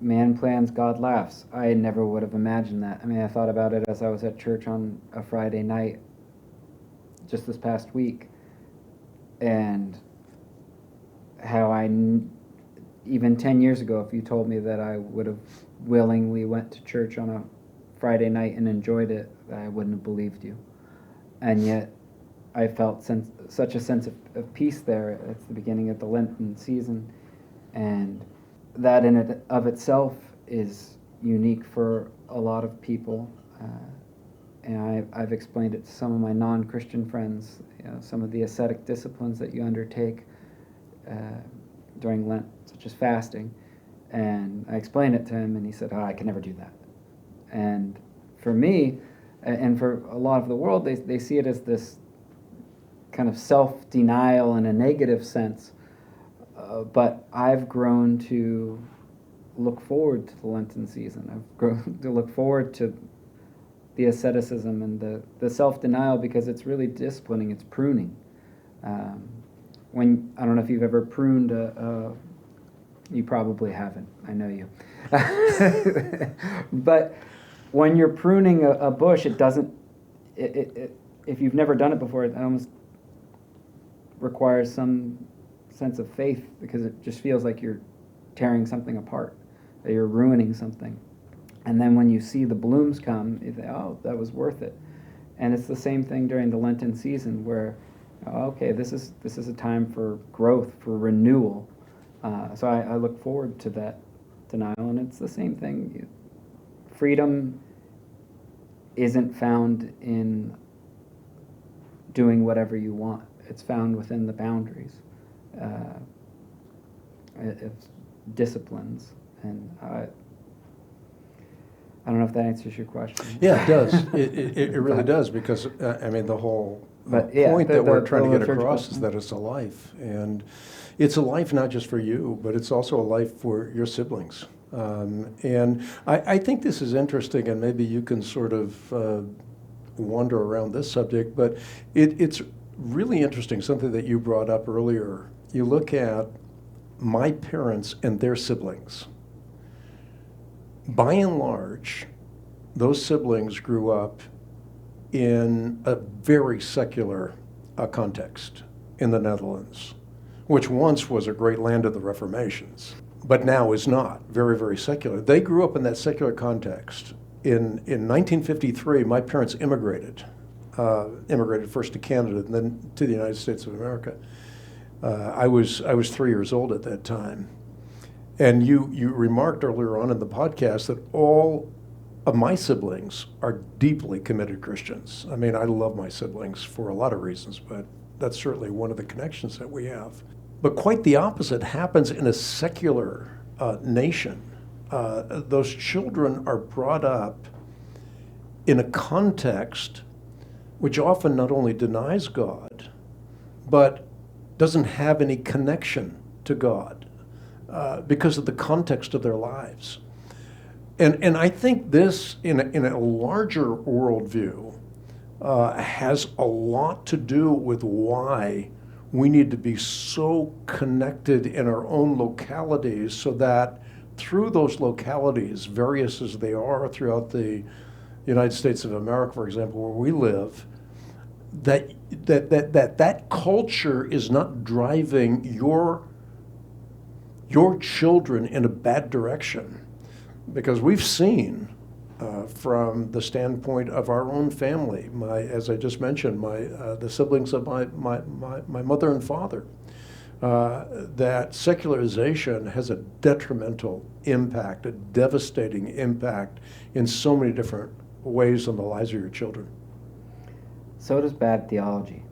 man plans, God laughs. I never would have imagined that. I mean, I thought about it as I was at church on a Friday night just this past week, and how even 10 years ago, if you told me that I would have willingly went to church on a Friday night and enjoyed it, I wouldn't have believed you. And yet, I felt such a sense of peace there. It's the beginning of the Lenten season, and that in and of itself is unique for a lot of people. And I've explained it to some of my non-Christian friends, some of the ascetic disciplines that you undertake during Lent, such as fasting. And I explained it to him, and he said, I can never do that. And for me, and for a lot of the world, they see it as this kind of self-denial in a negative sense. But I've grown to look forward to the Lenten season. I've grown to look forward to the asceticism and the self-denial, because it's really disciplining, it's pruning. I don't know if you've ever pruned you probably haven't, I know you. But when you're pruning a bush, it doesn't, if you've never done it before, it almost requires some sense of faith, because it just feels like you're tearing something apart, that you're ruining something. And then when you see the blooms come, you think, oh, that was worth it. And it's the same thing during the Lenten season, where, okay, this is a time for growth, for renewal. So I look forward to that denial, and it's the same thing. Freedom isn't found in doing whatever you want. It's found within the boundaries. It's disciplines, and I don't know if that answers your question. Yeah, it does. It really does, because, the whole point that we're trying to get across is that it's a life. And it's a life not just for you, but it's also a life for your siblings. And I think this is interesting, and maybe you can sort of wander around this subject, but it's really interesting, something that you brought up earlier. You look at my parents and their siblings. By and large, those siblings grew up in a very secular context in the Netherlands, which once was a great land of the Reformations, but now is not, very, very secular. They grew up in that secular context. In 1953, my parents immigrated first to Canada and then to the United States of America. I was 3 years old at that time. And you remarked earlier on in the podcast that all of my siblings are deeply committed Christians. I mean, I love my siblings for a lot of reasons, but that's certainly one of the connections that we have. But quite the opposite happens in a secular nation. Those children are brought up in a context which often not only denies God, but doesn't have any connection to God. Because of the context of their lives. And I think this, in a larger worldview, has a lot to do with why we need to be so connected in our own localities, so that through those localities, various as they are throughout the United States of America, for example, where we live, that culture is not driving your children in a bad direction. Because we've seen, from the standpoint of our own family, as I just mentioned, the siblings of my mother and father, that secularization has a detrimental impact, a devastating impact in so many different ways on the lives of your children. So does bad theology.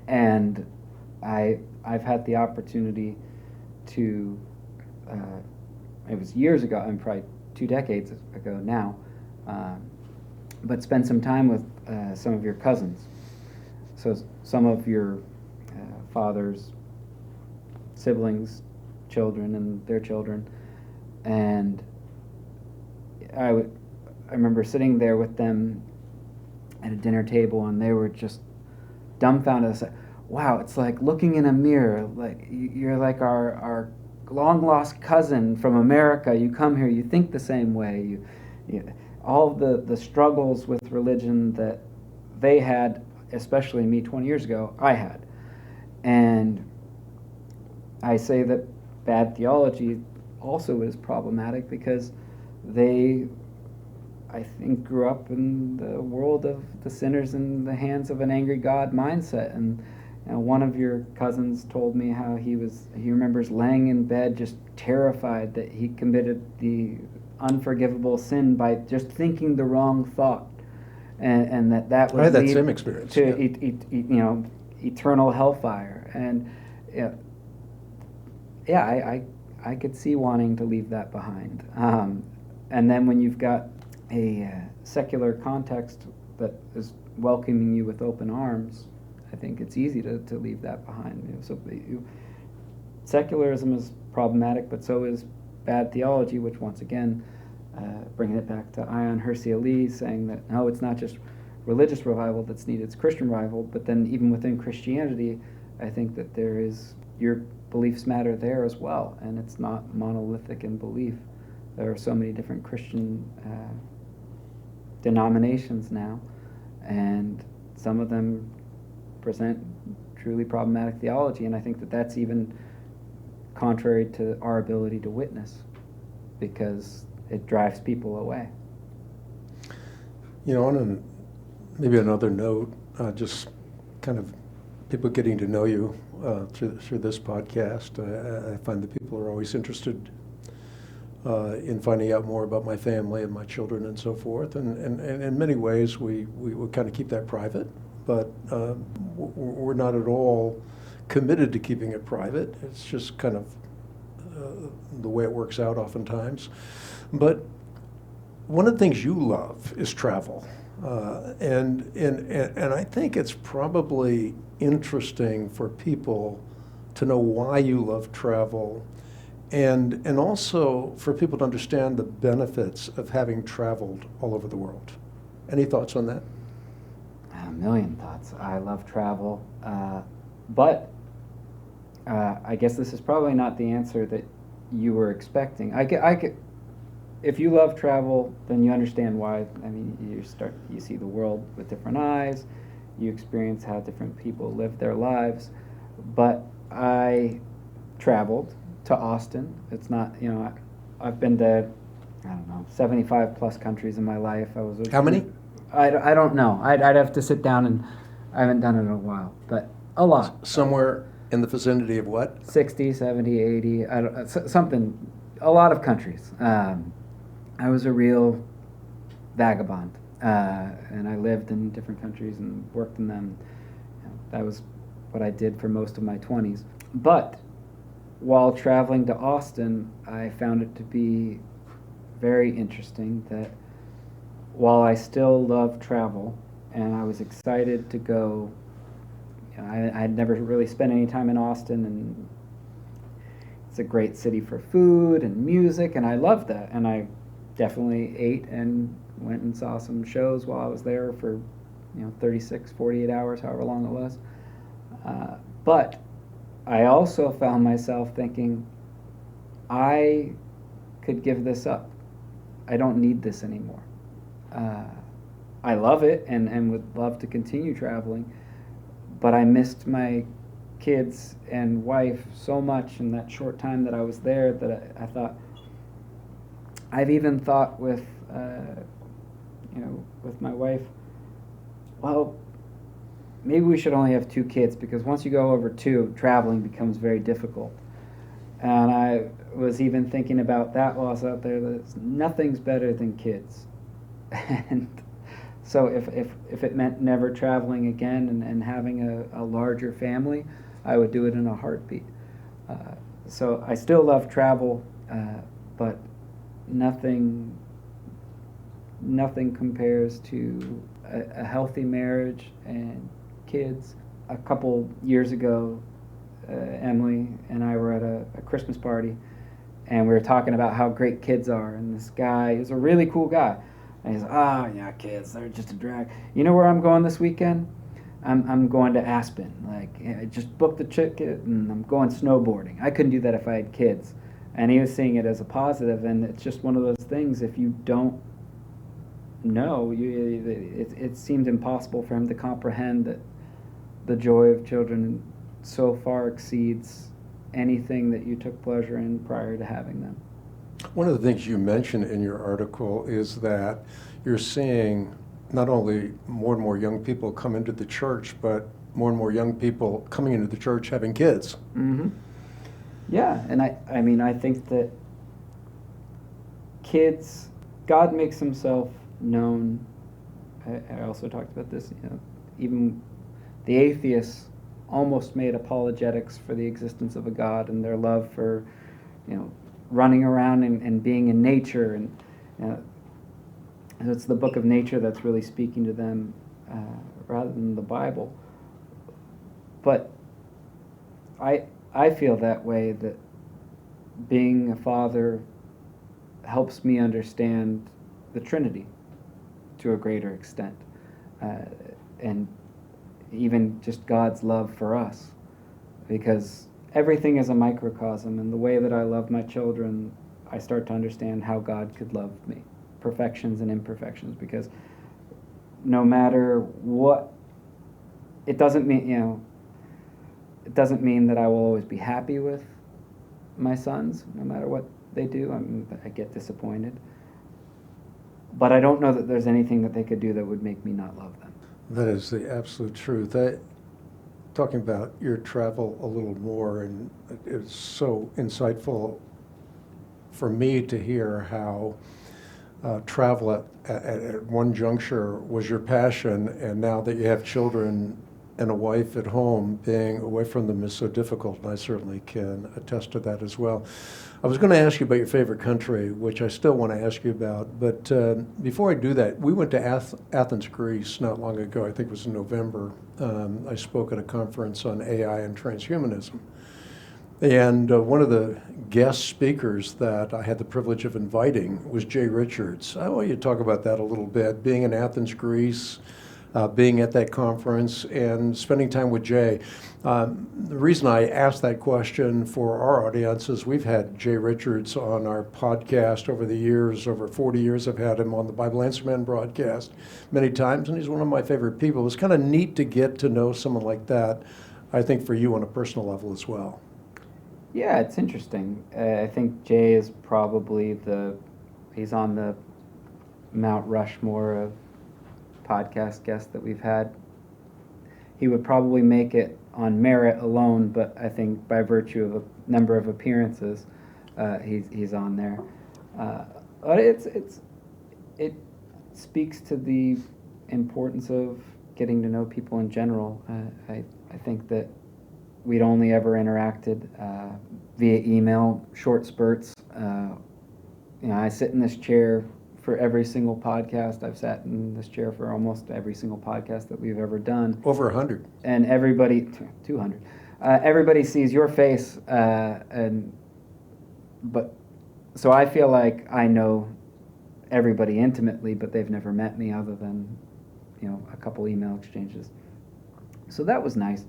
And I've had the opportunity to, it was years ago, and probably 2 decades ago now, but spend some time with some of your cousins. So some of your father's siblings, children, and their children. And I remember sitting there with them at a dinner table, and they were just dumbfounded. I said, wow, it's like looking in a mirror. Like you're like our long-lost cousin from America. You come here, you think the same way. All the struggles with religion that they had, especially me 20 years ago, I had. And I say that bad theology also is problematic because they, I think, grew up in the world of the sinners in the hands of an angry God mindset. And one of your cousins told me how he remembers laying in bed just terrified that he committed the unforgivable sin by just thinking the wrong thought, and that would I had that lead same experience to eternal hellfire. And I could see wanting to leave that behind. And then when you've got a secular context that is welcoming you with open arms, I think it's easy to leave that behind. Secularism is problematic, but so is bad theology, which once again, bringing it back to Ayaan Hirsi Ali, saying that no, it's not just religious revival that's needed, it's Christian revival. But then even within Christianity, I think that there is, your beliefs matter there as well, and it's not monolithic in belief. There are so many different Christian denominations now, and some of them present truly problematic theology, and I think that that's even contrary to our ability to witness, because it drives people away. On maybe another note, just kind of people getting to know you through this podcast, I find that people are always interested in finding out more about my family and my children and so forth. And in many ways, we kind of keep that private, but we're not at all committed to keeping it private. It's just kind of the way it works out oftentimes. But one of the things you love is travel. And I think it's probably interesting for people to know why you love travel, and also for people to understand the benefits of having traveled all over the world. Any thoughts on that? A million thoughts. I love travel, but I guess this is probably not the answer that you were expecting. If you love travel, then you understand why. I mean, you see the world with different eyes, you experience how different people live their lives. But I traveled to Austin. It's not, I've been to, 75 plus countries in my life. How many? I don't know. I'd have to sit down, and I haven't done it in a while, but a lot. Somewhere in the vicinity of what? 60, 70, 80, something, a lot of countries. I was a real vagabond, and I lived in different countries and worked in them. That was what I did for most of my 20s. But while traveling to Austin, I found it to be very interesting that while I still love travel, and I was excited to go, I had never really spent any time in Austin, and it's a great city for food and music, and I loved that. And I definitely ate and went and saw some shows while I was there for 36, 48 hours, however long it was. But I also found myself thinking, I could give this up. I don't need this anymore. I love it and would love to continue traveling, but I missed my kids and wife so much in that short time that I was there that I thought, I've even thought with my wife, well, maybe we should only have 2 kids, because once you go over 2, traveling becomes very difficult. And I was even thinking about that while I was out there, that nothing's better than kids. And so if it meant never traveling again and having a larger family, I would do it in a heartbeat. So I still love travel, but nothing compares to a healthy marriage and kids. A couple years ago, Emily and I were at a Christmas party, and we were talking about how great kids are. And this guy, he's a really cool guy, and he's, oh yeah, kids, they're just a drag. You know where I'm going this weekend? I'm going to Aspen. Like, I just booked the ticket and I'm going snowboarding. I couldn't do that if I had kids. And he was seeing it as a positive, and it's just one of those things, if you don't know, it seemed impossible for him to comprehend that the joy of children so far exceeds anything that you took pleasure in prior to having them. One of the things you mentioned in your article is that you're seeing not only more and more young people come into the church, but more and more young people coming into the church having kids. Mm-hmm. Yeah, and I mean, I think that kids, God makes himself known. I also talked about this, even the atheists almost made apologetics for the existence of a God and their love for, running around and being in nature. And it's the book of nature that's really speaking to them rather than the Bible. But I feel that way, that being a father helps me understand the Trinity to a greater extent, and even just God's love for us, because everything is a microcosm, and the way that I love my children, I start to understand how God could love me, perfections and imperfections, because no matter what, it doesn't mean that I will always be happy with my sons, no matter what they do. I get disappointed. But I don't know that there's anything that they could do that would make me not love them. That is the absolute truth. Talking about your travel a little more, and it's so insightful for me to hear how travel at one juncture was your passion, and now that you have children and a wife at home, being away from them is so difficult, and I certainly can attest to that as well. I was going to ask you about your favorite country, which I still want to ask you about, but before I do that, we went to Athens, Greece not long ago. I think it was in November. I spoke at a conference on AI and transhumanism. And one of the guest speakers that I had the privilege of inviting was Jay Richards. I want you to talk about that a little bit, being in Athens, Greece, being at that conference and spending time with Jay. The reason I asked that question for our audience is we've had Jay Richards on our podcast over the years. Over 40 years I've had him on the Bible Answer Man broadcast many times, and he's one of my favorite people. It was kind of neat to get to know someone like that, I think, for you on a personal level as well. Yeah, it's interesting. I think Jay is probably he's on the Mount Rushmore of podcast guests that we've had. He would probably make it on merit alone, but I think by virtue of a number of appearances, he's on there. But it speaks to the importance of getting to know people in general. I think that we'd only ever interacted via email, short spurts. I sit in this chair for every single podcast. I've sat in this chair for almost every single podcast that we've ever done. Over 100. And everybody, 200. Everybody sees your face, but so I feel like I know everybody intimately, but they've never met me other than, a couple email exchanges. So that was nice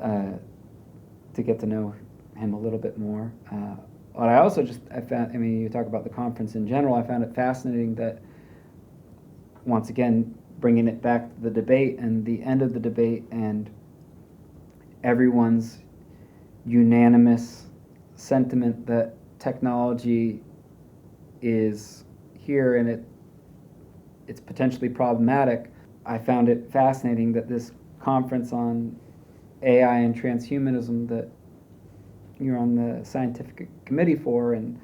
to get to know him a little bit more. But I also you talk about the conference in general, I found it fascinating that, once again, bringing it back to the debate and the end of the debate and everyone's unanimous sentiment that technology is here and it's potentially problematic. I found it fascinating that this conference on AI and transhumanism that you're on the scientific committee for, and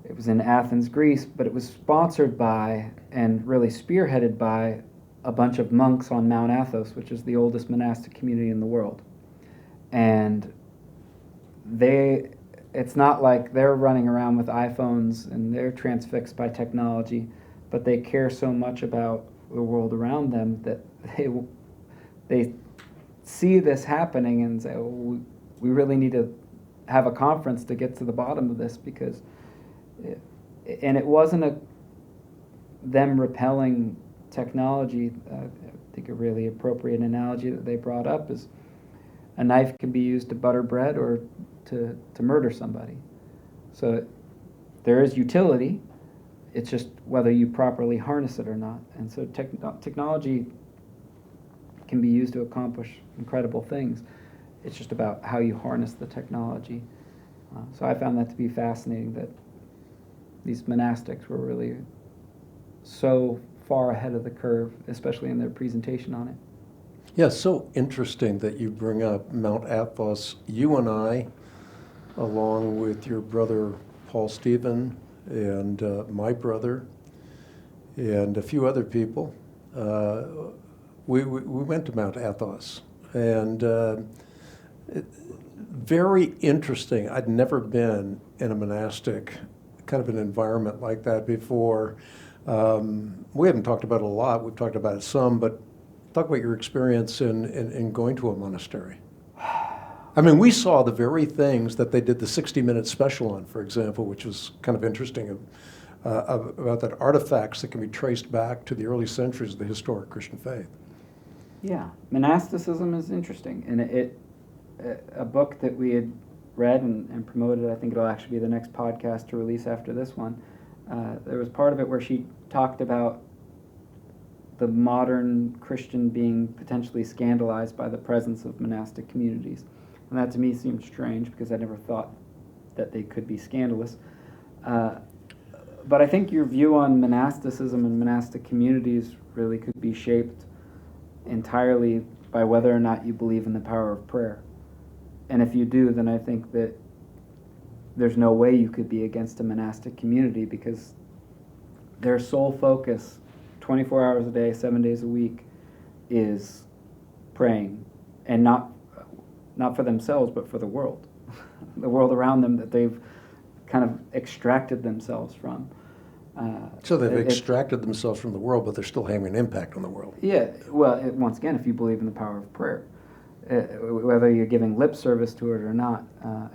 it was in Athens, Greece, but it was sponsored by and really spearheaded by a bunch of monks on Mount Athos, which is the oldest monastic community in the world. And it's not like they're running around with iPhones and they're transfixed by technology, but they care so much about the world around them that they see this happening and say, oh, we really need to have a conference to get to the bottom of this, because it wasn't them repelling technology. I think a really appropriate analogy that they brought up is a knife can be used to butter bread or to murder somebody. So there is utility. It's just whether you properly harness it or not. And so technology can be used to accomplish incredible things. It's just about how you harness the technology. So I found that to be fascinating, that these monastics were really so far ahead of the curve, especially in their presentation on it. Yeah, so interesting that you bring up Mount Athos. You and I, along with your brother Paul Stephen and my brother and a few other people, we went to Mount Athos. And very interesting. I'd never been in a monastic kind of an environment like that before. We haven't talked about it a lot. We've talked about it some, but talk about your experience in going to a monastery. I mean, we saw the very things that they did the 60-minute special on, for example, which was kind of interesting, about that artifacts that can be traced back to the early centuries of the historic Christian faith. Yeah, monasticism is interesting, and a book that we had read and promoted, I think it'll actually be the next podcast to release after this one, there was part of it where she talked about the modern Christian being potentially scandalized by the presence of monastic communities. And that to me seemed strange, because I never thought that they could be scandalous. But I think your view on monasticism and monastic communities really could be shaped entirely by whether or not you believe in the power of prayer. And if you do, then I think that there's no way you could be against a monastic community, because their sole focus 24 hours a day, 7 days a week is praying, and not for themselves, but for the world, the world around them that they've kind of extracted themselves from. So they've extracted themselves from the world, but they're still having an impact on the world. Yeah, well, once again, if you believe in the power of prayer, whether you're giving lip service to it or not,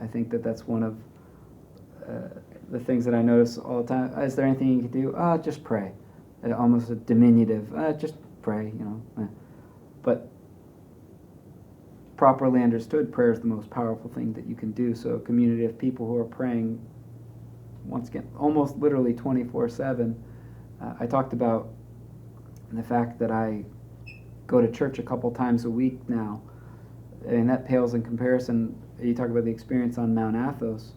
I think that's one of the things that I notice all the time. Is there anything you can do? Just pray. Almost a diminutive, just pray, But properly understood, prayer is the most powerful thing that you can do. So a community of people who are praying, once again, almost literally 24/7. I talked about the fact that I go to church a couple times a week now, and that pales in comparison. You talk about the experience on Mount Athos,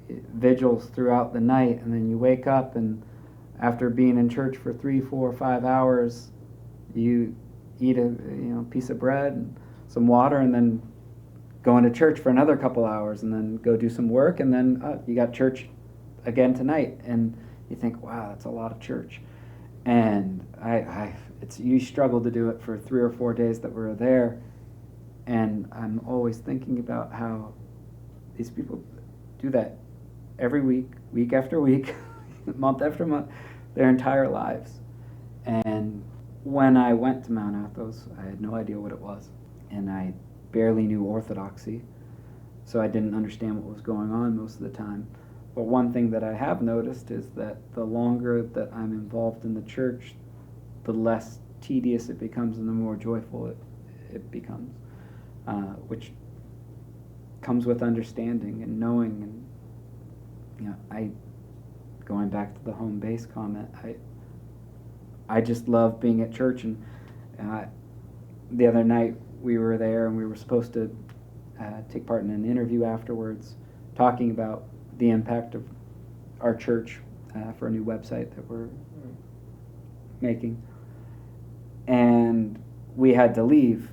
vigils throughout the night, and then you wake up, and after being in church for 3, 4, 5 hours, you eat a piece of bread and some water, and then go into church for another couple hours, and then go do some work, and then you got church again tonight, and you think, wow, that's a lot of church. And you struggled to do it for 3 or 4 days that we were there, and I'm always thinking about how these people do that every week, week after week, month after month, their entire lives. And when I went to Mount Athos, I had no idea what it was, and I barely knew orthodoxy, so I didn't understand what was going on most of the time. But one thing that I have noticed is that the longer that I'm involved in the church, the less tedious it becomes and the more joyful it becomes, which comes with understanding and knowing. And going back to the home base comment, I just love being at church. And the other night we were there, and we were supposed to take part in an interview afterwards, talking about the impact of our church for a new website that we're making. And we had to leave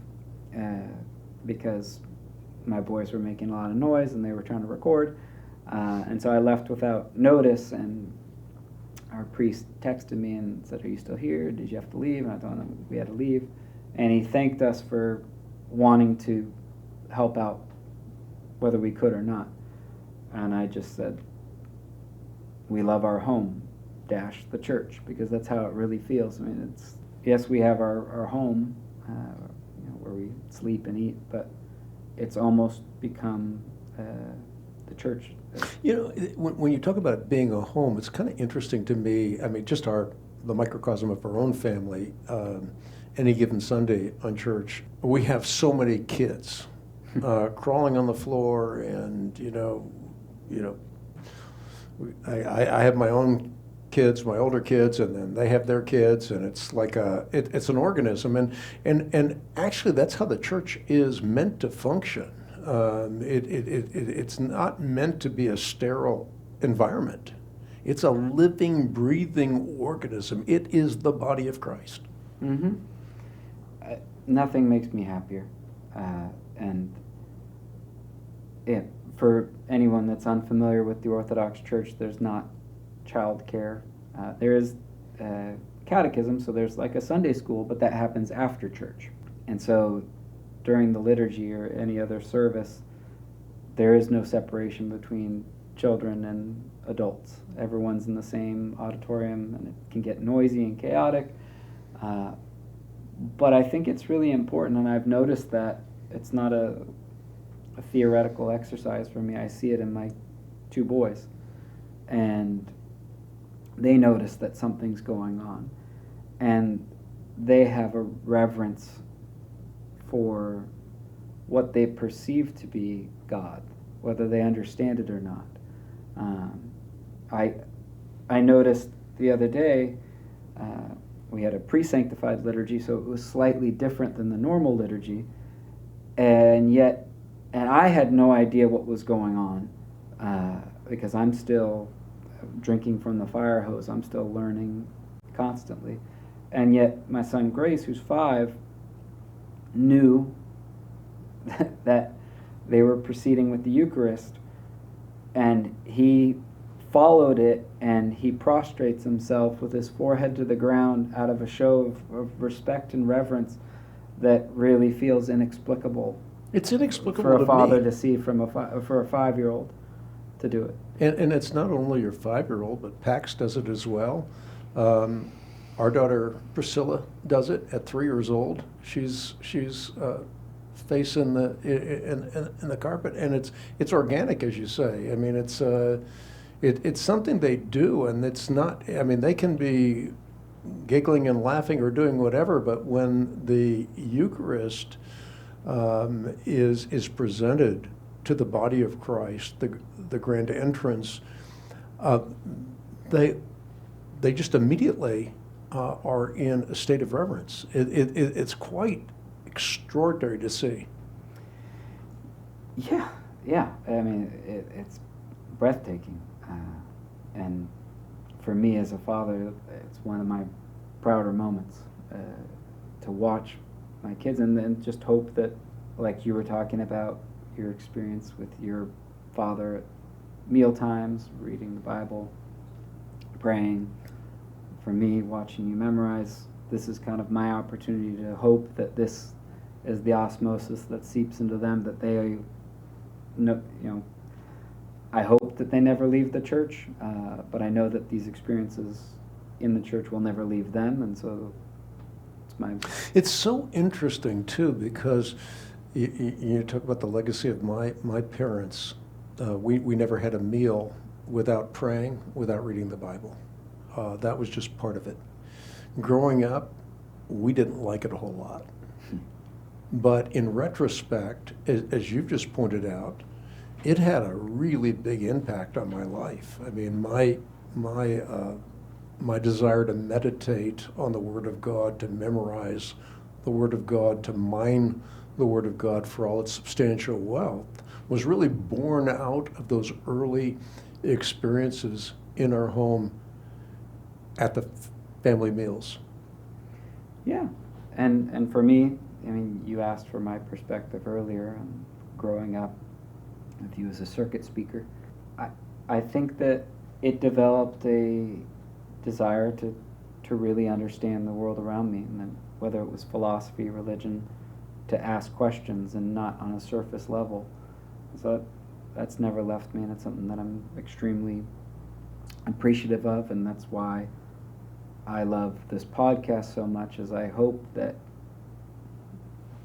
because my boys were making a lot of noise and they were trying to record. And so I left without notice, and our priest texted me and said, "Are you still here? Did you have to leave?" And I told him we had to leave. And he thanked us for wanting to help out whether we could or not. And I just said, "We love our home, dash the church," because that's how it really feels. I mean, it's, yes, we have our home, where we sleep and eat, but it's almost become the church. When you talk about it being a home, it's kind of interesting to me. I mean, just the microcosm of our own family. Any given Sunday on church, we have so many kids crawling on the floor, and I have my own kids, my older kids, and then they have their kids, and it's like it's an organism, and actually that's how the church is meant to function. It's not meant to be a sterile environment. It's a living, breathing organism. It is the body of Christ. Mm-hmm. Nothing makes me happier, and for anyone that's unfamiliar with the Orthodox Church, there's not child care. There is catechism, so there's like a Sunday school, but that happens after church. And so during the liturgy or any other service, there is no separation between children and adults. Everyone's in the same auditorium, and it can get noisy and chaotic. But I think it's really important, and I've noticed that it's not a theoretical exercise for me. I see it in my two boys, and they notice that something's going on, and they have a reverence for what they perceive to be God, whether they understand it or not. I noticed the other day, we had a pre-sanctified liturgy, so it was slightly different than the normal liturgy, and I had no idea what was going on, because I'm still drinking from the fire hose. I'm still learning constantly. And yet my son Grace, who's 5, knew that they were proceeding with the Eucharist, and he followed it, and he prostrates himself with his forehead to the ground out of a show of respect and reverence that really feels inexplicable. It's inexplicable for a father me. to see for a 5-year-old to do it. And it's not only your 5-year-old, but Pax does it as well. Our daughter Priscilla does it at 3 years old. She's face in the carpet, and it's organic, as you say. I mean, it's something they do, and it's not. I mean, they can be giggling and laughing or doing whatever, but when the Eucharist is presented to the body of Christ, the grand entrance, they just immediately are in a state of reverence. It's quite extraordinary to see. Yeah. I mean, it's breathtaking, and for me as a father, it's one of my prouder moments to watch my kids, and then just hope that, like you were talking about your experience with your father at meal times, reading the Bible, praying. For me, watching you memorize, this is kind of my opportunity to hope that this is the osmosis that seeps into them, that they know, I hope that they never leave the church, but I know that these experiences in the church will never leave them, and so it's so interesting too, because you talk about the legacy of my parents. We never had a meal without praying, without reading the Bible. That was just part of it. Growing up, we didn't like it a whole lot. But in retrospect, as you've just pointed out, it had a really big impact on my life. I mean, my desire to meditate on the Word of God, to memorize the Word of God, to mine the Word of God for all its substantial wealth, was really born out of those early experiences in our home at the family meals. Yeah, And for me, I mean, you asked for my perspective earlier on growing up with you as a circuit speaker. I think that it developed a desire to really understand the world around me, and then whether it was philosophy, religion, to ask questions and not on a surface level. So that's never left me, and it's something that I'm extremely appreciative of, and that's why I love this podcast so much, is I hope that,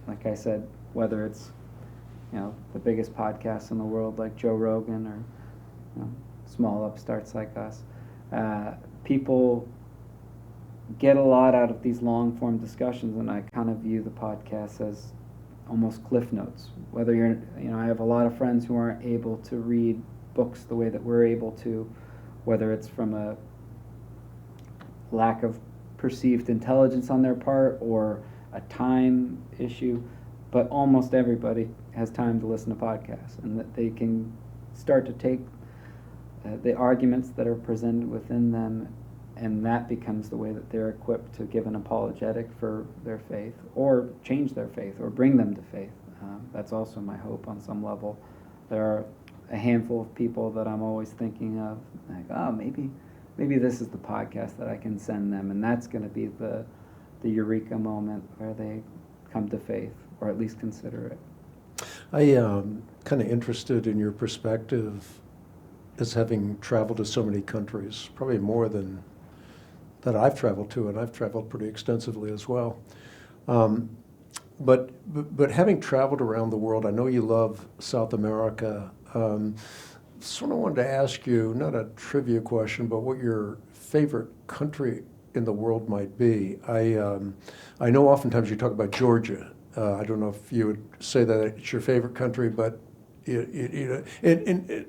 like I said, whether it's, you know, the biggest podcast in the world like Joe Rogan, or, you know, small upstarts like us, people get a lot out of these long-form discussions, and I kind of view the podcast as almost cliff notes. Whether you're, you know, I have a lot of friends who aren't able to read books the way that we're able to, whether it's from a lack of perceived intelligence on their part or a time issue, but almost everybody has time to listen to podcasts, and that they can start to take the arguments that are presented within them, and that becomes the way that they're equipped to give an apologetic for their faith, or change their faith, or bring them to faith. That's also my hope on some level. There are a handful of people that I'm always thinking of, like, oh, maybe this is the podcast that I can send them, and that's going to be the eureka moment where they come to faith, or at least consider it. I am kind of interested in your perspective as having traveled to so many countries, probably more than that I've traveled to, and I've traveled pretty extensively as well. But having traveled around the world, I know you love South America. Sort of wanted to ask you, not a trivia question, but what your favorite country in the world might be. I know oftentimes you talk about Georgia. I don't know if you would say that it's your favorite country, but it's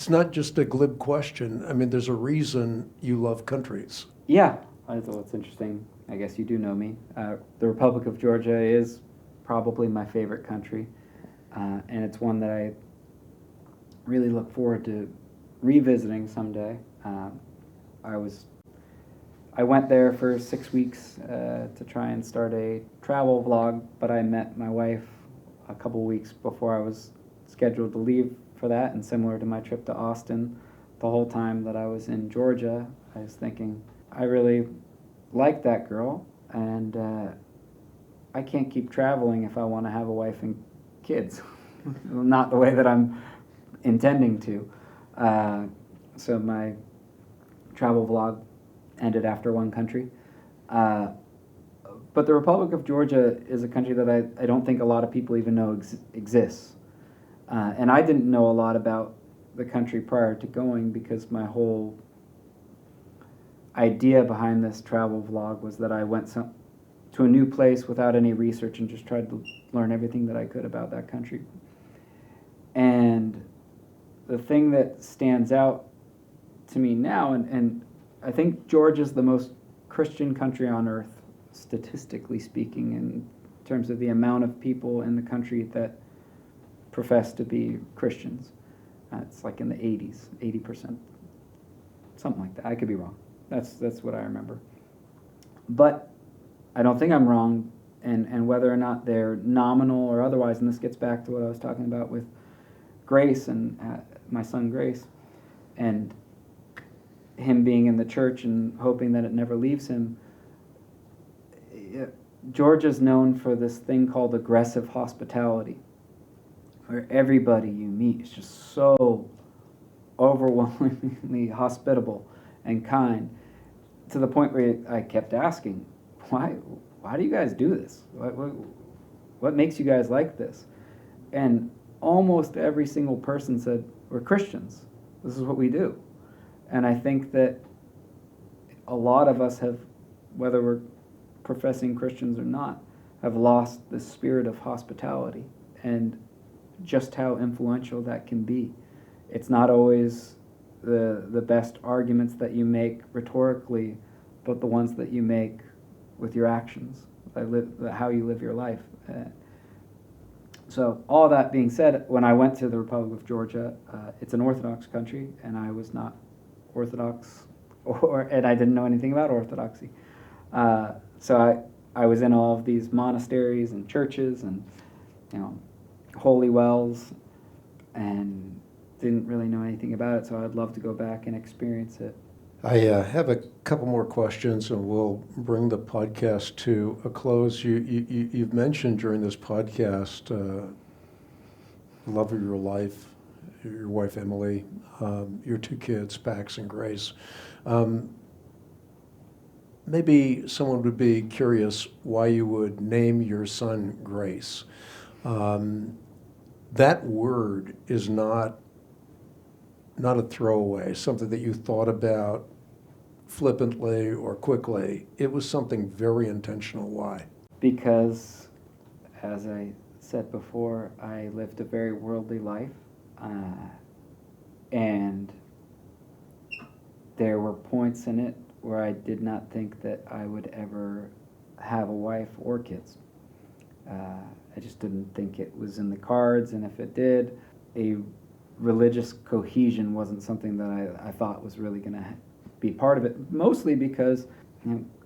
not just a glib question. I mean, there's a reason you love countries. Yeah, I thought it's interesting. I guess you do know me. The Republic of Georgia is probably my favorite country, and it's one that I really look forward to revisiting someday. I went there for 6 weeks to try and start a travel vlog, but I met my wife a couple weeks before I was scheduled to leave for that, and similar to my trip to Austin, the whole time that I was in Georgia, I was thinking, I really like that girl, and I can't keep traveling if I want to have a wife and kids. Not the way that I'm intending to. So my travel vlog ended after one country. But the Republic of Georgia is a country that I don't think a lot of people even know exists. And I didn't know a lot about the country prior to going, because my whole idea behind this travel vlog was that I went to a new place without any research and just tried to learn everything that I could about that country. And the thing that stands out to me now, and I think Georgia's the most Christian country on earth, statistically speaking, in terms of the amount of people in the country that profess to be Christians. It's like in the 80%, something like that. I could be wrong. That's what I remember. But I don't think I'm wrong, and whether or not they're nominal or otherwise, and this gets back to what I was talking about with Grace and my son Grace, and him being in the church and hoping that it never leaves him. Georgia's known for this thing called aggressive hospitality, where everybody you meet is just so overwhelmingly hospitable and kind, to the point where I kept asking, why do you guys do this? What makes you guys like this? And almost every single person said, we're Christians. This is what we do. And I think that a lot of us have, whether we're professing Christians or not, have lost the spirit of hospitality and just how influential that can be. It's not always the best arguments that you make rhetorically, but the ones that you make with your actions, how you live your life. So all that being said, when I went to the Republic of Georgia, it's an Orthodox country, and I was not Orthodox, and I didn't know anything about Orthodoxy. So I was in all of these monasteries and churches and, holy wells, and didn't really know anything about it, so I'd love to go back and experience it. I have a couple more questions, and we'll bring the podcast to a close. You've mentioned during this podcast the love of your life, your wife Emily, your two kids, Pax and Grace. Maybe someone would be curious why you would name your son Grace. That word is not a throwaway, something that you thought about flippantly or quickly. It was something very intentional. Why? Because, as I said before, I lived a very worldly life, and there were points in it where I did not think that I would ever have a wife or kids. I just didn't think it was in the cards, and if it did, a religious cohesion wasn't something that I thought was really going to be part of it, mostly because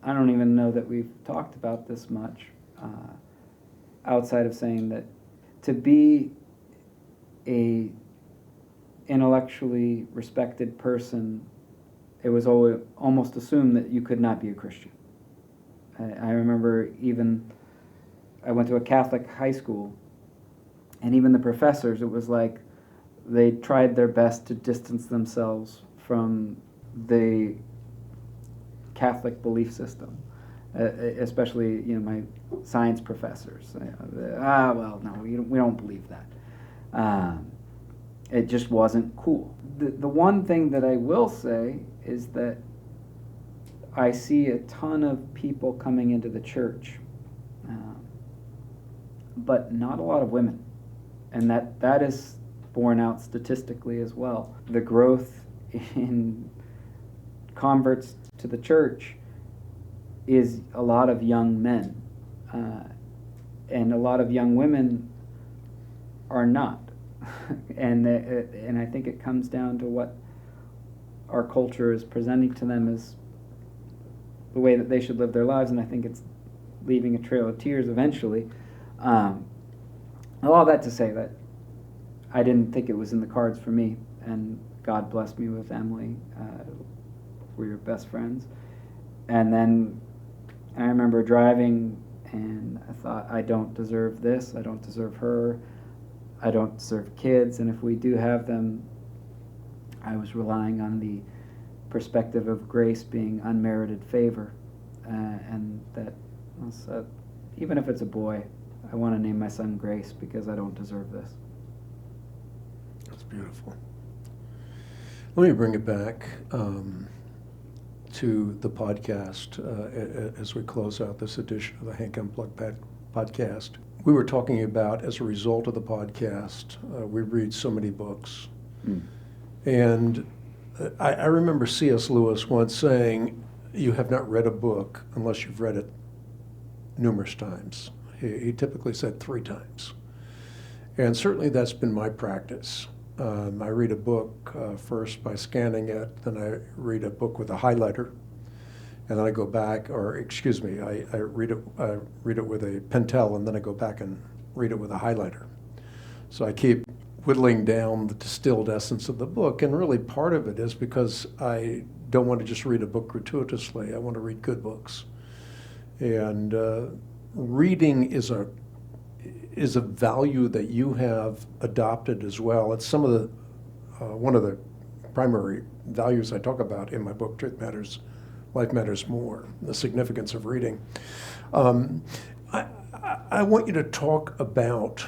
I don't even know that we've talked about this much, outside of saying that to be a intellectually respected person, it was always almost assumed that you could not be a Christian. I remember I went to a Catholic high school, and even the professors, it was like they tried their best to distance themselves from the Catholic belief system, especially my science professors. Well, no, we don't believe that. It just wasn't cool. The one thing that I will say is that I see a ton of people coming into the church, but not a lot of women, and that is borne out statistically as well. The growth in converts to the church is a lot of young men, and a lot of young women are not. And I think it comes down to what our culture is presenting to them as the way that they should live their lives, and I think it's leaving a trail of tears eventually. All that to say that I didn't think it was in the cards for me, and God blessed me with Emily. We were best friends. And then I remember driving, and I thought, I don't deserve this, I don't deserve her, I don't deserve kids, and if we do have them, I was relying on the perspective of grace being unmerited favor, and that even if it's a boy, I want to name my son Grace because I don't deserve this. That's beautiful. Let me bring it back to the podcast as we close out this edition of the Hank Unplugged podcast. We were talking about, as a result of the podcast, we read so many books. And I remember C.S. Lewis once saying, you have not read a book unless you've read it numerous times. He typically said 3 times. And certainly that's been my practice. I read a book first by scanning it, then I read a book with a highlighter, and then I go back, I read it with a pentel, and then I go back and read it with a highlighter. So I keep whittling down the distilled essence of the book, and really part of it is because I don't want to just read a book gratuitously. I want to read good books. And reading is a value that you have adopted as well. It's some of the one of the primary values I talk about in my book, Truth Matters, Life Matters More, the significance of reading. I want you to talk about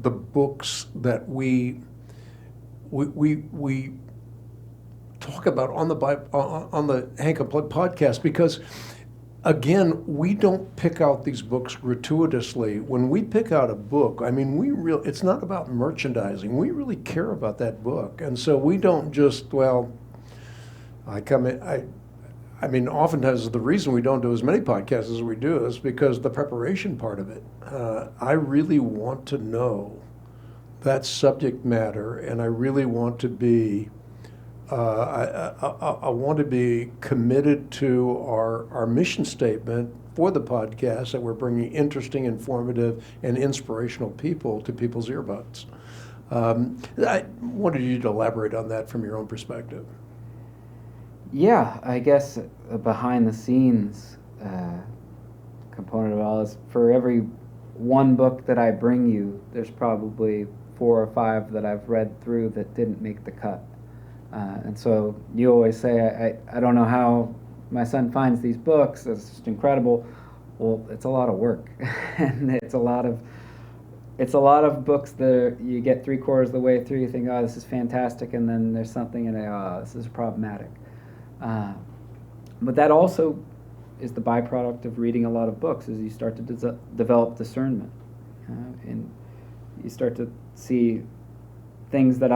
the books that we talk about on the Hank Unplugged podcast, because again, we don't pick out these books gratuitously. When we pick out a book, I mean, it's not about merchandising. We really care about that book. And so we don't just, oftentimes the reason we don't do as many podcasts as we do is because the preparation part of it. I really want to know that subject matter, and I really want to be I want to be committed to our mission statement for the podcast, that we're bringing interesting, informative, and inspirational people to people's earbuds. I wanted you to elaborate on that from your own perspective. Yeah, I guess a behind the scenes component of all is, for every one book that I bring you, there's probably 4 or 5 that I've read through that didn't make the cut. And so you always say, I don't know how my son finds these books. It's just incredible. Well, it's a lot of work, and it's a lot of books that you get 3/4 of the way through. You think, oh, this is fantastic, and then there's something in it. Oh, this is problematic. But that also is the byproduct of reading a lot of books, is you start to develop discernment, and you start to see things that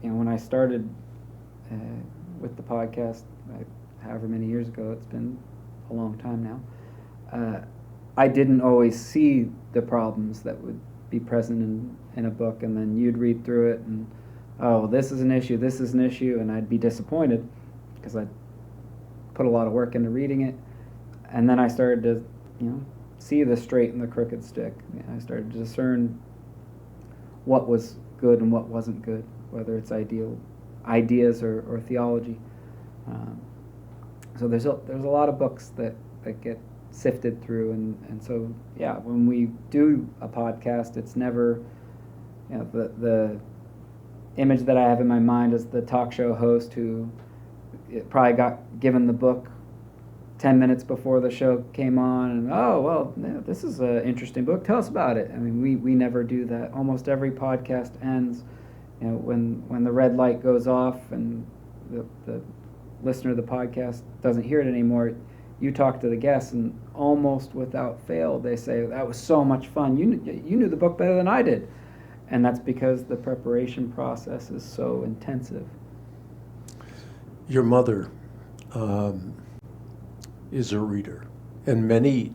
when I started with the podcast, however many years ago, it's been a long time now, I didn't always see the problems that would be present in a book, and then you'd read through it and, oh, this is an issue, and I'd be disappointed because I'd put a lot of work into reading it, and then I started to see the straight and the crooked stick. I started to discern what was good and what wasn't good, whether it's ideas or theology. So there's a lot of books that get sifted through, and so yeah, when we do a podcast, it's never the image that I have in my mind is the talk show host who probably got given the book 10 minutes before the show came on, and oh, well, this is an interesting book, tell us about it. I mean, we never do that. Almost every podcast ends when the red light goes off and the listener of the podcast doesn't hear it anymore. You talk to the guests, and almost without fail, they say, that was so much fun. You knew the book better than I did. And that's because the preparation process is so intensive. Your mother is a reader, and many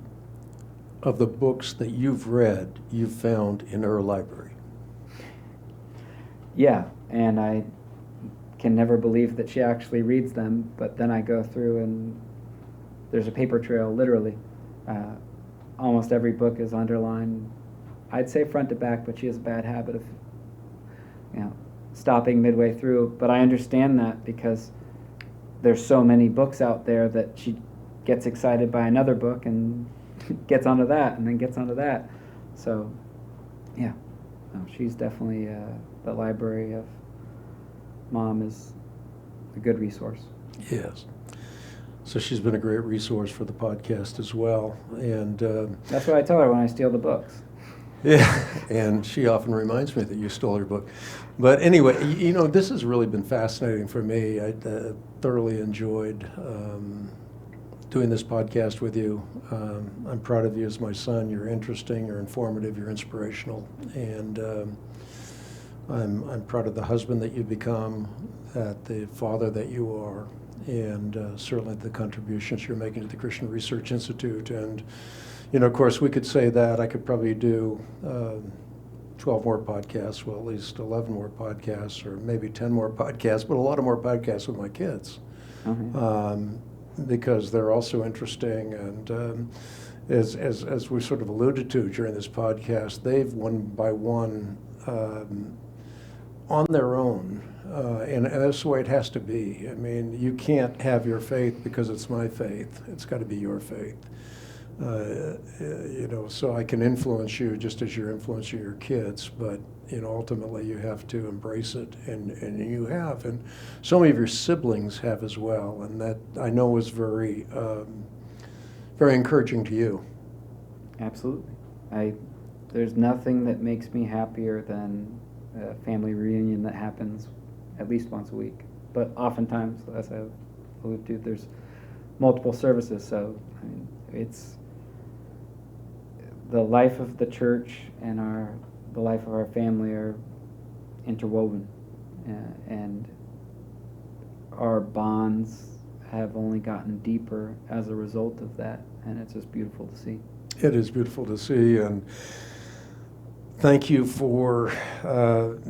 of the books that you've read, you've found in her library. Yeah, and I can never believe that she actually reads them, but then I go through and there's a paper trail, literally. Almost every book is underlined, I'd say front to back, but she has a bad habit of stopping midway through. But I understand that because there's so many books out there that she gets excited by another book and gets onto that and then gets onto that. So, yeah, she's definitely, the library of Mom is a good resource. Yes. So she's been a great resource for the podcast as well. And that's what I tell her when I steal the books. Yeah, and she often reminds me that you stole her book. But anyway, this has really been fascinating for me. I thoroughly enjoyed doing this podcast with you. I'm proud of you as my son. You're interesting, you're informative, you're inspirational. And I'm proud of the husband that you've become, the father that you are, and certainly the contributions you're making to the Christian Research Institute. And of course, we could say that. I could probably do 12 more podcasts, well, at least 11 more podcasts, or maybe 10 more podcasts, but a lot of more podcasts with my kids, because they're also interesting. And as we sort of alluded to during this podcast, they've one by one, on their own, and that's the way it has to be. I mean, you can't have your faith because it's my faith. It's got to be your faith. So I can influence you just as you're influencing your kids, but ultimately you have to embrace it, and you have, and so many of your siblings have as well, and that I know was very, very encouraging to you. Absolutely. There's nothing that makes me happier than a family reunion that happens at least once a week, but oftentimes, as I alluded to, there's multiple services. So it's the life of the church and the life of our family are interwoven, and our bonds have only gotten deeper as a result of that, and it's just beautiful to see. It is beautiful to see, and Thank you for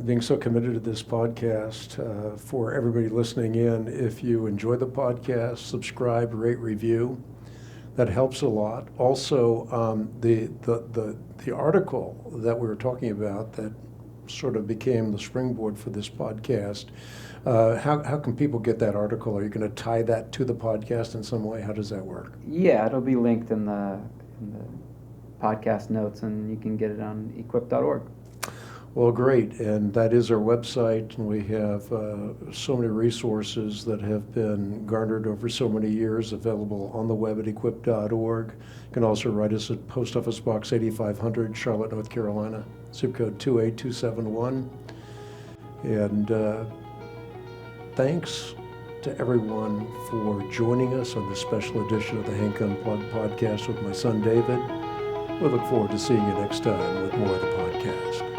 being so committed to this podcast. For everybody listening in, if you enjoy the podcast, subscribe, rate, review. That helps a lot. Also, the article that we were talking about that sort of became the springboard for this podcast, how can people get that article? Are you going to tie that to the podcast in some way? How does that work? Yeah, it'll be linked in the podcast notes, and you can get it on equip.org. Well, great, and that is our website, and we have so many resources that have been garnered over so many years available on the web at equip.org. You can also write us at Post Office Box 8500, Charlotte, North Carolina, zip code 28271. And thanks to everyone for joining us on this special edition of the Hank Unplugged podcast with my son David. We look forward to seeing you next time with more of the podcast.